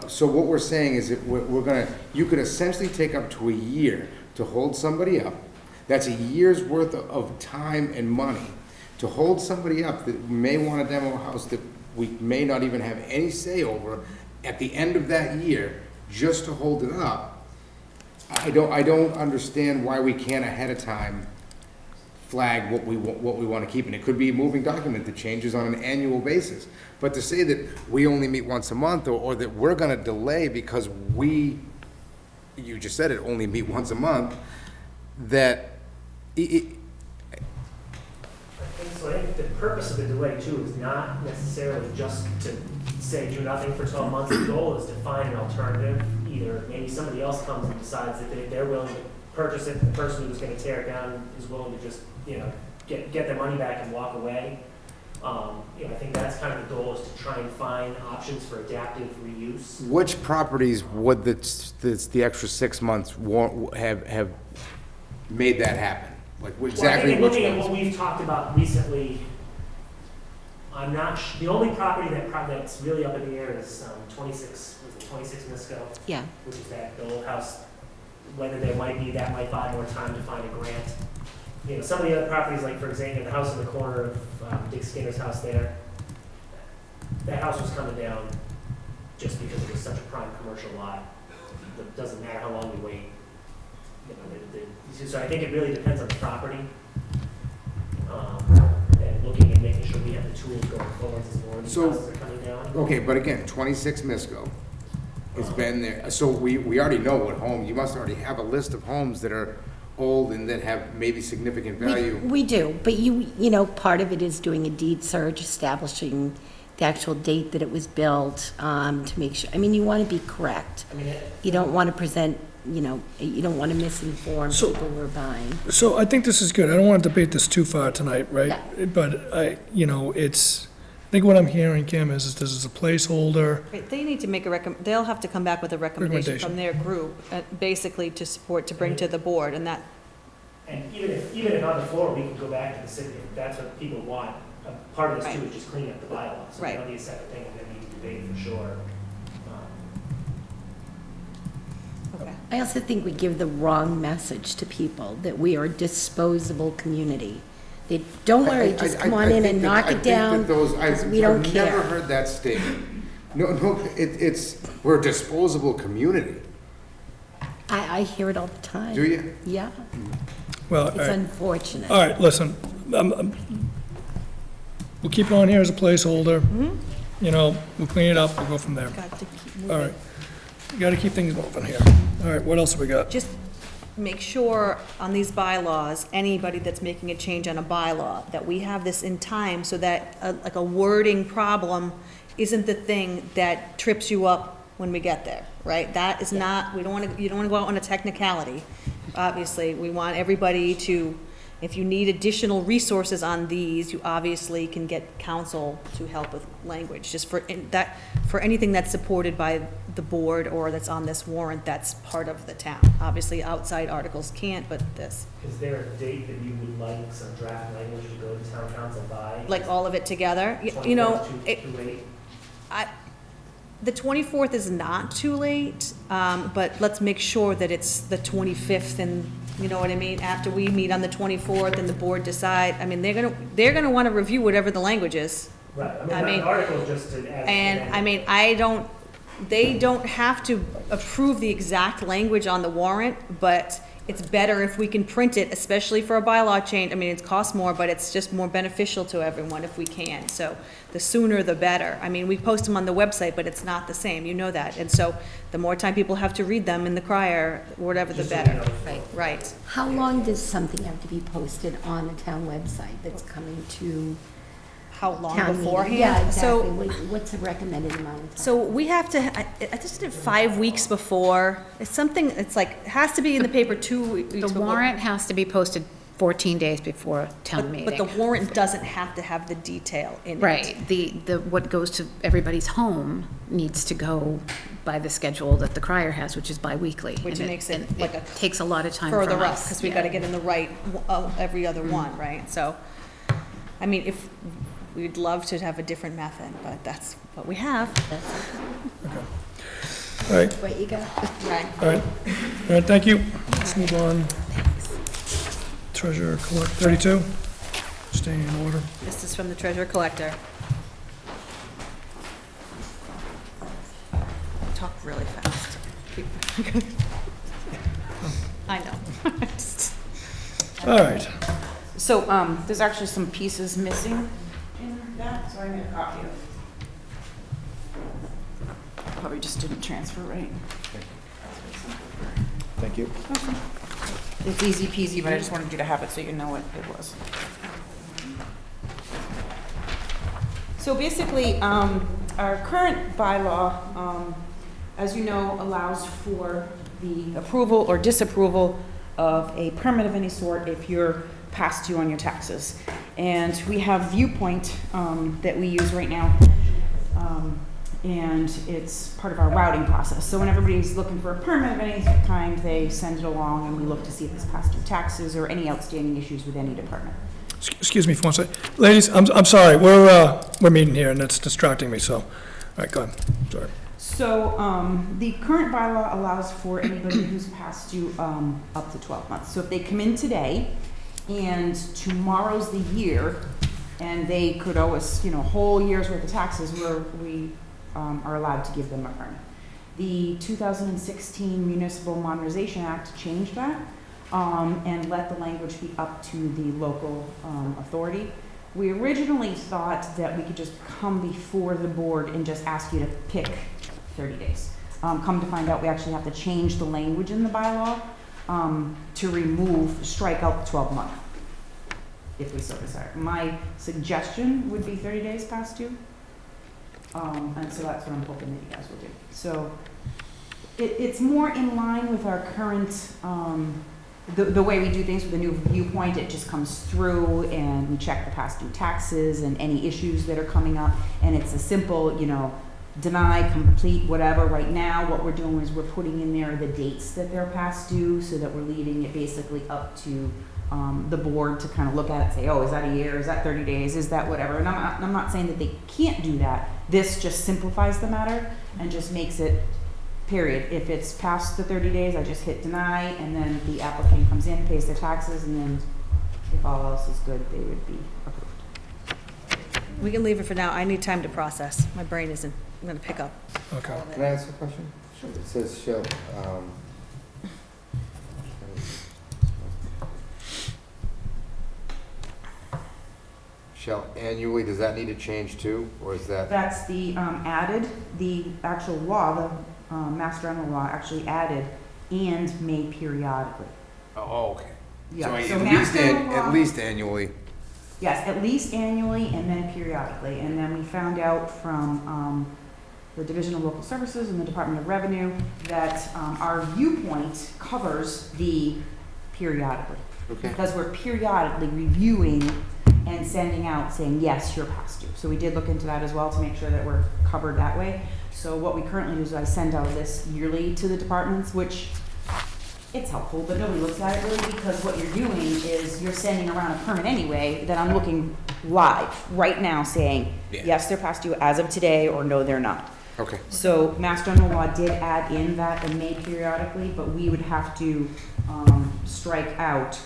So what we're saying is that we're gonna, you could essentially take up to a year to hold somebody up. That's a year's worth of time and money to hold somebody up that may want to demo a house that we may not even have any say over at the end of that year, just to hold it up. I don't understand why we can't ahead of time flag what we want to keep, and it could be a moving document that changes on an annual basis. But to say that we only meet once a month, or that we're going to delay because you just said it, only meet once a month, that So I think the purpose of the delay too is not necessarily just to say do nothing for 12 months. The goal is to find an alternative. Either maybe somebody else comes and decides that they're willing to purchase it, the person who's going to tear it down is willing to just, get their money back and walk away. I think that's kind of the goal, is to try and find options for adaptive reuse. which properties would the extra 6 months have made that happen? Like exactly Well, I think which looking at ones? what we've talked about recently, I'm not, the only property that's really up in the air is 26 Misco? Yeah. Which is that old house, whether that might buy more time to find a grant. Some of the other properties, like for example, the house in the corner of Dick Skinner's house there, that house was coming down just because it was such a prime commercial lot. It doesn't matter how long we wait. So I think it really depends on the property, and looking and making sure we have the tools going forward as more of these houses are coming down. Okay, but again, 26 Misco has been there, so we already know what home, you must already have a list of homes that are old and that have maybe significant value. We do, but part of it is doing a deed search, establishing the actual date that it was built, to make sure, you want to be correct. You don't want to present, you don't want to misinform people who are buying. So I think this is good. I don't want to debate this too far tonight, right? But I think what I'm hearing, Kim, is this is a placeholder. Right, they need to make they'll have to come back with a recommendation from their group, basically to bring to the board, and that. And even if on the floor, we can go back to the city, if that's what people want. Part of this too is just cleaning up the bylaws. So that'll be a separate thing that we need to debate for sure. I also think we give the wrong message to people that we are a disposable community. They don't worry, just come on in and knock it down, because we don't care. I've never heard that statement. No, we're a disposable community. I hear it all the time. Do you? Yeah. Well, It's unfortunate. All right, listen, we'll keep it on here as a placeholder. We'll clean it up, we'll go from there. Got to keep moving. All right. You got to keep things moving here. All right, what else have we got? Just make sure on these bylaws, anybody that's making a change on a bylaw, that we have this in time so that like a wording problem isn't the thing that trips you up when we get there, right? That is not, you don't want to go out on a technicality. Obviously, we want everybody to, if you need additional resources on these, you obviously can get counsel to help with language, just for anything that's supported by the board or that's on this warrant, that's part of the town. Obviously, outside articles can't, but this. Is there a date that you would like some draft language to go to town council by? Like all of it together? The 24th is not too late, but let's make sure that it's the 25th, and you know what I mean, after we meet on the 24th and the board decide, they're gonna want to review whatever the language is. Right, articles just to add. And I don't, they don't have to approve the exact language on the warrant, but it's better if we can print it, especially for a bylaw change. I mean, it costs more, but it's just more beneficial to everyone if we can. So the sooner the better. I mean, we post them on the website, but it's not the same, you know that. And so the more time people have to read them in the crier, whatever, the better. Right. Right. How long does something have to be posted on the town website that's coming to How long town meeting? beforehand? Yeah, exactly. So, What's the recommended amount of time? so we have to, I just did it 5 weeks before. It's something, it's like, it has to be in the paper 2 weeks The before. warrant has to be posted 14 days before town meeting. But the warrant doesn't have to have the detail in it. Right, what goes to everybody's home needs to go by the schedule that the crier has, which is bi-weekly. Which And makes it like a takes a lot of time from us. further up, because we Yeah. gotta get in the right, every other one, right? So, I mean, if, we'd love to have a different method, but that's what we have. All right, What you got? Right. all right. All right, thank you. Let's move on. Treasurer collect 32. Staying in order. This is from the treasurer collector. Talk really fast. I know. All right. So, there's actually some pieces missing in that, so I made a copy of. Probably just didn't transfer right. Thank you. It's easy peasy, but I just wanted you to have it so you know what it was. So basically, our current bylaw, as you know, allows for the approval or disapproval of a permit of any sort if you're past due on your taxes. And we have Viewpoint that we use right now. And it's part of our routing process. So when everybody's looking for a permit of any kind, they send it along and we look to see if it's past due taxes or any outstanding issues with any department. Excuse me for one second. Ladies, I'm sorry, we're meeting here and it's distracting me, so, all right, go ahead, sorry. So, the current bylaw allows for anybody who's past due, up to 12 months. So if they come in today and tomorrow's the year, and they could owe us, a whole year's worth of taxes, we are allowed to give them a permit. The 2016 Municipal Modernization Act changed that, and let the language be up to the local, authority. We originally thought that we could just come before the board and just ask you to pick 30 days. Come to find out, we actually have to change the language in the bylaw to strike out the 12-month, if we so desire. My suggestion would be 30 days past due, and so that's what I'm hoping that you guys will do. So it's more in line with our current, the way we do things with the new Viewpoint. It just comes through and we check the past due taxes and any issues that are coming up, and it's a simple, deny, complete, whatever. Right now, what we're doing is we're putting in there the dates that they're past due, so that we're leaving it basically up to the board to kind of look at it and say, oh, is that a year, is that 30 days, is that whatever. And I'm not saying that they can't do that. This just simplifies the matter and just makes it, period. If it's past the 30 days, I just hit deny, and then the applicant comes in, pays their taxes, and then if all else is good, they would be approved. We can leave it for now. I need time to process. My brain isn't, I'm gonna pick up. Okay. all of it. Can I ask a question? Sure. It says shall annually, does that need to change too, or is that? That's the actual law, the Mass General Law actually added and may periodically. Oh, okay. Yeah, So so at Mass General Law- at least annually. Yes, at least annually and then periodically. And then we found out from the Division of Local Services and the Department of Revenue that our Viewpoint covers the periodically. Okay. Because we're periodically reviewing and sending out saying, yes, you're past due. So we did look into that as well to make sure that we're covered that way. So what we currently do is I send out this yearly to the departments, which it's helpful, but nobody looks at it really, because what you're doing is you're sending around a permit anyway that I'm looking live right now saying, yes, they're past due as of today, or no, they're not. Okay. So Mass General Law did add in that and may periodically, but we would have to strike out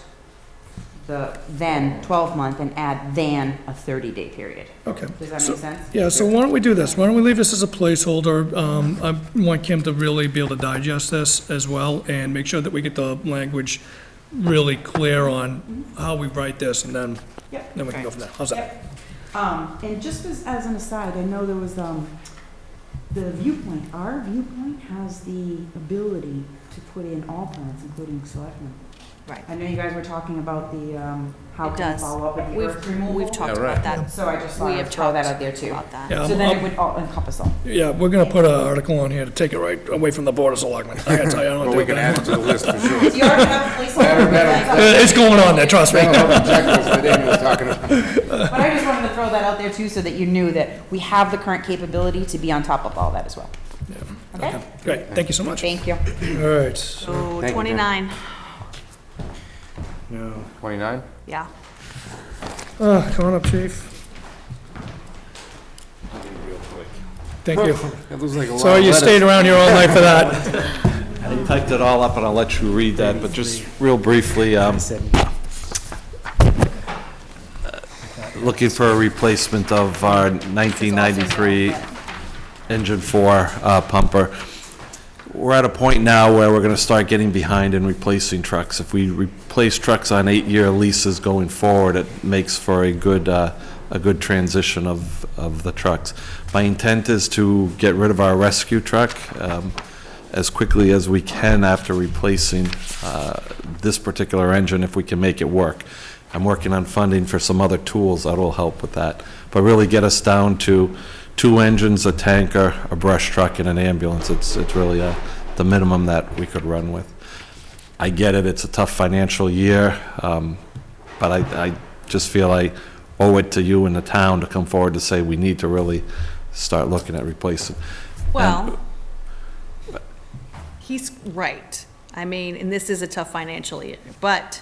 the then 12-month and add than a 30-day period. Okay. Does that So- make sense? Yeah, so why don't we do this? Why don't we leave this as a placeholder? I want Kim to really be able to digest this as well and make sure that we get the language really clear on how we write this, and then Yep. we can go from there. How's that? And just as an aside, I know there was, the viewpoint, our viewpoint has the ability to put in all plans, including selectmen. Right. I know you guys were talking about the, how It can we does. follow up with the earth removal? We've talked about that. So I just We thought have I'd throw that talked out there too. about that. Yeah, So then I'm- it would all encompass all. Yeah, we're gonna put an article on here to take it right away from the Board of Selectmen. I gotta tell you, I don't know. Well, we can add it to the list for sure. You already have a placeholder. It's going on there, trust me. That'll help the checklist that Amy was talking about. But I just wanted to throw that out there too, so that you knew that we have the current capability to be on top of all that as well. Okay? Great, thank you so much. Thank you. All right. So Thank you, 29, No. 29? yeah. Come on up, chief. Thank you. That looks like a lot Sorry of you letters. stayed around here all night for that. I typed it all up and I'll let you read that, but just real briefly, looking for a replacement of our 1993 engine 4 pumper. We're at a point now where we're going to start getting behind in replacing trucks. If we replace trucks on 8-year leases going forward, it makes for a good transition of the trucks. My intent is to get rid of our rescue truck as quickly as we can after replacing this particular engine, if we can make it work. I'm working on funding for some other tools that will help with that, but really get us down to 2 engines, a tanker, a brush truck, and an ambulance. It's really the minimum that we could run with. I get it, it's a tough financial year, but I just feel I owe it to you and the town to come forward to say we need to really start looking at replacing. Well, he's right. I mean, and this is a tough financial year, but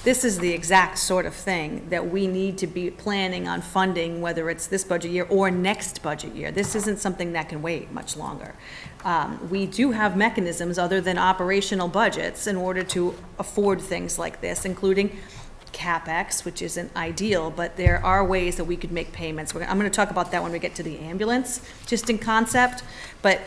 this is the exact sort of thing that we need to be planning on funding, whether it's this budget year or next budget year. This isn't something that can wait much longer. We do have mechanisms other than operational budgets in order to afford things like this, including CapEx, which isn't ideal, but there are ways that we could make payments. I'm going to talk about that when we get to the ambulance, just in concept, but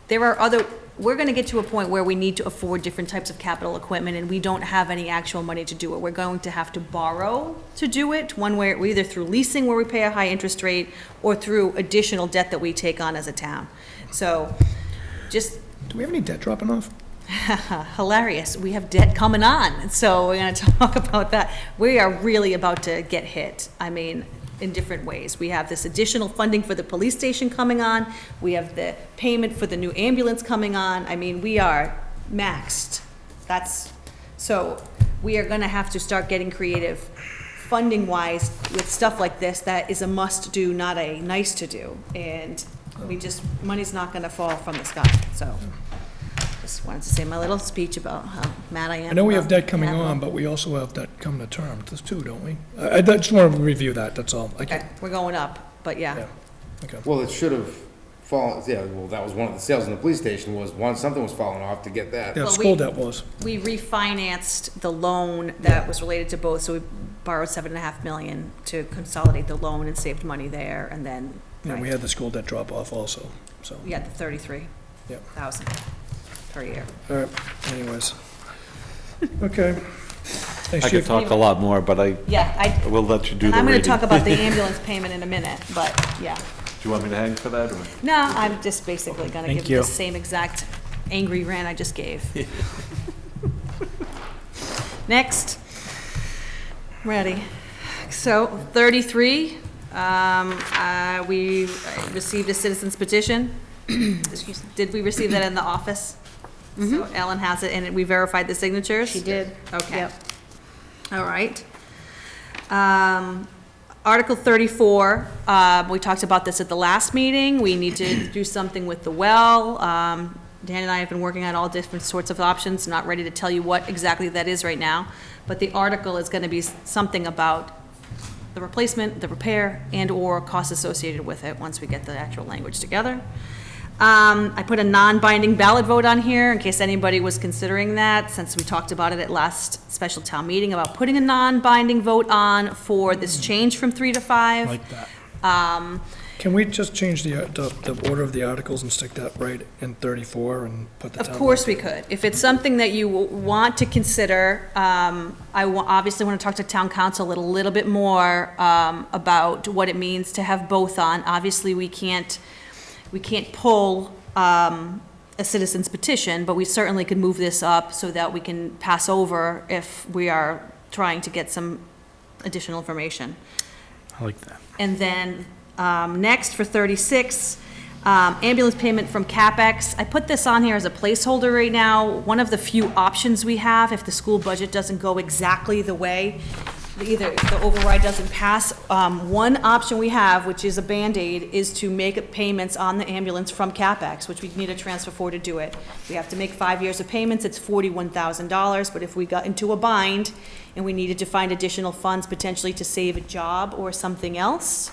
there are we're going to get to a point where we need to afford different types of capital equipment, and we don't have any actual money to do it. We're going to have to borrow to do it, one way, either through leasing where we pay a high interest rate, or through additional debt that we take on as a town. So, just... Do we have any debt dropping off? Hilarious. We have debt coming on, so we're going to talk about that. We are really about to get hit. I mean, in different ways. We have this additional funding for the police station coming on. We have the payment for the new ambulance coming on. I mean, we are maxed. So we are going to have to start getting creative funding-wise with stuff like this that is a must-do, not a nice-to-do. And money's not going to fall from the sky, so. Just wanted to say my little speech about how mad I am. I know we have about debt coming capital. on, but we also have debt coming to term, this too, don't we? I just want to review that, that's all. Okay, we're going up, but yeah. Okay. Well, it should have fallen, yeah, well, that was one of the sales in the police station was something was falling off to get that. Yeah, Well, school debt was. We refinanced the loan that was related to both, so we borrowed $7.5 million to consolidate the loan and saved money there, and then, Yeah, we had the school debt drop off also, so. we had the 33,000 per year. All right, anyways. Okay. Thanks, I could Chief. talk a lot more, but I will let you do And the I'm reading. gonna talk about the ambulance payment in a minute, but, yeah. Do you want me to hang for that, or? No, I'm just basically gonna Thank give you. the same exact angry rant I just gave. Next. Ready. So, 33, we received a citizen's petition. Excuse me. Did we receive that in the office? So Ellen has it, and we verified the signatures? She did. Okay. All right. Article 34, we talked about this at the last meeting. We need to do something with the well. Dan and I have been working on all different sorts of options, not ready to tell you what exactly that is right now. But the article is going to be something about the replacement, the repair, and/or costs associated with it once we get the actual language together. I put a non-binding ballot vote on here in case anybody was considering that, since we talked about it at last special town meeting about putting a non-binding vote on for this change from 3 to 5. Like that. Can we just change the order of the articles and stick that right in 34 and put the Of town? course we could. If it's something that you want to consider, obviously want to talk to town council a little bit more about what it means to have both on. Obviously, we can't pull a citizen's petition, but we certainly could move this up so that we can pass over if we are trying to get some additional information. I like that. And then, next for 36, ambulance payment from CapEx. I put this on here as a placeholder right now. One of the few options we have if the school budget doesn't go exactly the way, either if the override doesn't pass. One option we have, which is a Band-Aid, is to make payments on the ambulance from CapEx, which we need a transfer for to do it. We have to make 5 years of payments, it's $41,000, but if we got into a bind and we needed to find additional funds potentially to save a job or something else,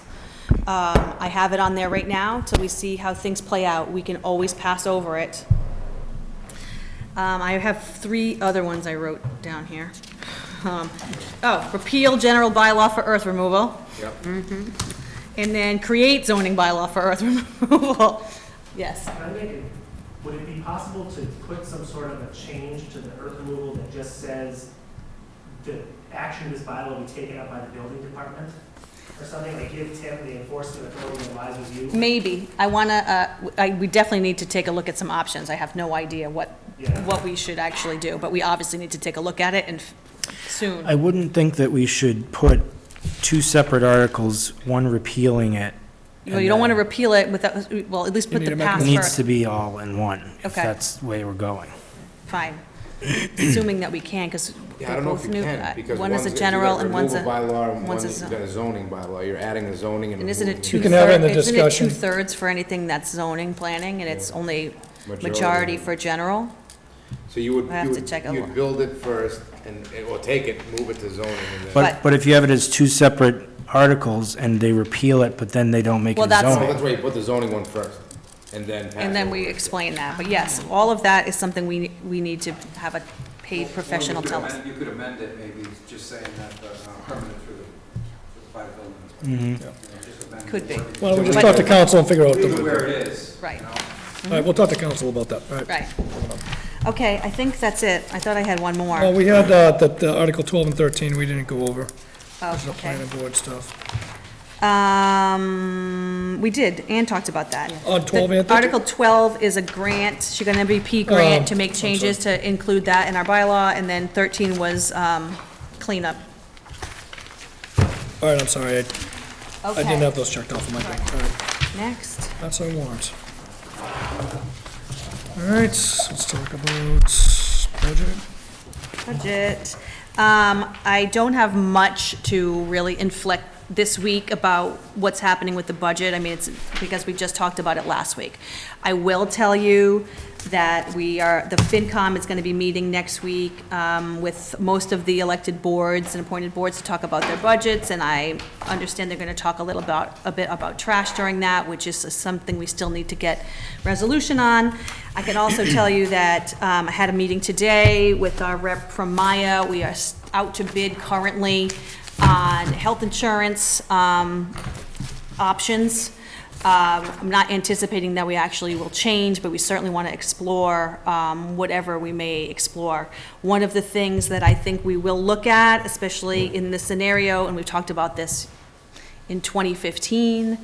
I have it on there right now till we see how things play out. We can always pass over it. I have 3 other ones I wrote down here. Repeal general bylaw for earth removal. Yep. And then create zoning bylaw for earth removal. Yes. Would it be possible to put some sort of a change to the earth removal that just says the action of this bylaw will be taken up by the building department? Or something, like give Tim the enforcement authority that lies with you? Maybe. We definitely need to take a look at some options. I have no idea what we should actually do, but we obviously need to take a look at it and soon. I wouldn't think that we should put 2 separate articles, one repealing it. Well, you don't want to repeal it without, well, at least put the pass It needs first. to be all in one, if Okay. that's the way we're going. Fine. Assuming that we can, because Yeah, I they're don't know both if you new. can, because One is a one's general and one's a. bylaw and one's one's a got a zoning bylaw. You're adding the zoning and. And isn't it You can have it in the isn't it discussion. 2/3 for anything that's zoning, planning, and it's only Majority. majority for general? So you would, I have to check a you'd lot. build it first or take it, move it to zoning and then. But if you have it as 2 separate articles and they repeal it, but then they don't make Well, it that's- Oh, zoning. that's right, you put the zoning one first and then pass And then over. we explain that, but yes, all of that is something we need to have a paid professional tell us. You could amend it, maybe, just saying that permanent through the by the building. Mhm. Could be. Why don't we just talk to council and figure out Leave it where it is. Right. All right, we'll talk to council about that, all right? Right. Okay, I think that's it. I thought I had one more. Well, we had the Article 12 and 13 we didn't go over. Oh, Those are the okay. planning board stuff. We did, Ann talked about that. On 12 The and 13? Article 12 is a grant, she got an MVP grant to make I'm changes to include that in our bylaw, and then 13 was cleanup. All right, I'm sorry, I Okay. didn't have those checked off of my thing. All right, Next. that's our warrant. All right, let's talk about budget. Budget. I don't have much to really inflict this week about what's happening with the budget. I mean, it's because we just talked about it last week. I will tell you that the FinCom is going to be meeting next week with most of the elected boards and appointed boards to talk about their budgets, and I understand they're going to talk a bit about trash during that, which is something we still need to get resolution on. I can also tell you that I had a meeting today with our rep from Maya. We are out to bid currently on health insurance options. I'm not anticipating that we actually will change, but we certainly want to explore whatever we may explore. One of the things that I think we will look at, especially in this scenario, and we've talked about this in 2015,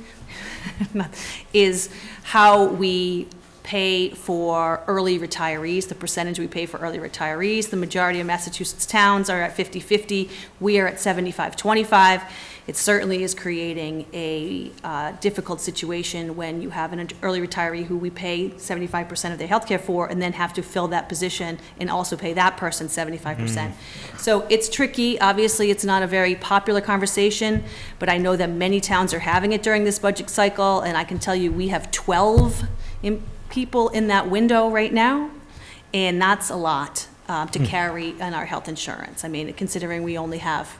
is how we pay for early retirees, the percentage we pay for early retirees. The majority of Massachusetts towns are at 50-50. We are at 75-25. It certainly is creating a difficult situation when you have an early retiree who we pay 75% of their health care for and then have to fill that position and also pay that person 75%. So it's tricky. Obviously, it's not a very popular conversation, but I know that many towns are having it during this budget cycle, and I can tell you we have 12 people in that window right now, and that's a lot to carry on our health insurance. I mean, considering we only have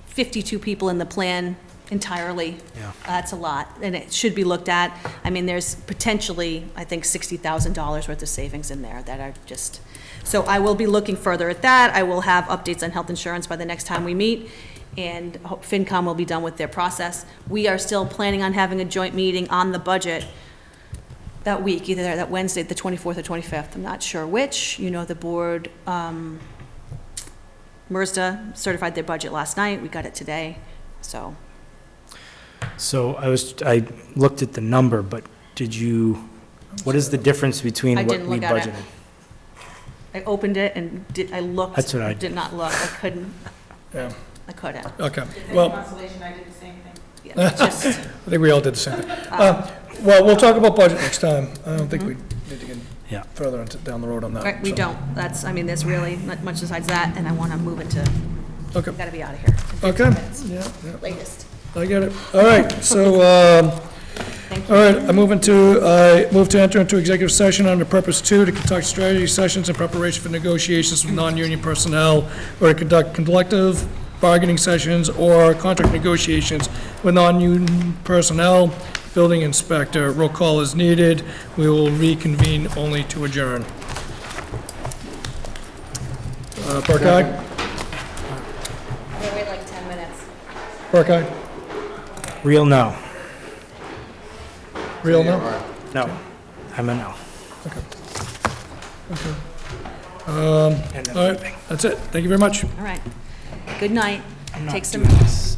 52 people in the plan entirely. Yeah. That's a lot, and it should be looked at. I mean, there's potentially, I think, $60,000 worth of savings in there that are just, so I will be looking further at that. I will have updates on health insurance by the next time we meet, and FinCom will be done with their process. We are still planning on having a joint meeting on the budget that week, either that Wednesday, the 24th or 25th. I'm not sure which. You know, the board, MRSDA certified their budget last night. We got it today, so. So I looked at the number, but what is the difference between I what didn't we look at it. budgeted? I opened it and I looked. That's what I did not look. I couldn't. Yeah. I couldn't. Okay, If well. any consolation, I did the same thing. Yeah, just, I think we all did the same thing. Well, we'll talk about budget next time. I don't think we need to Yeah. get further down the road on that. right, we so. don't. That's, I mean, there's really not much besides that, and I want to move into, Okay. we got to be out of here. in 15 Okay, minutes, yeah, Latest. I get it. All right, so, Thank you. all right, I move to enter into executive session under purpose 2 to conduct strategy sessions in preparation for negotiations with non-union personnel, or to conduct collective bargaining sessions or contract negotiations with non-union personnel. Building inspector, roll call is needed. We will reconvene only to adjourn. Burkeye? I'm gonna wait like 10 minutes. Burkeye? Real no. Real no? No. I'm a no. All right, that's it. Thank you very much. All right. Good night. I'm not Take some. doing this.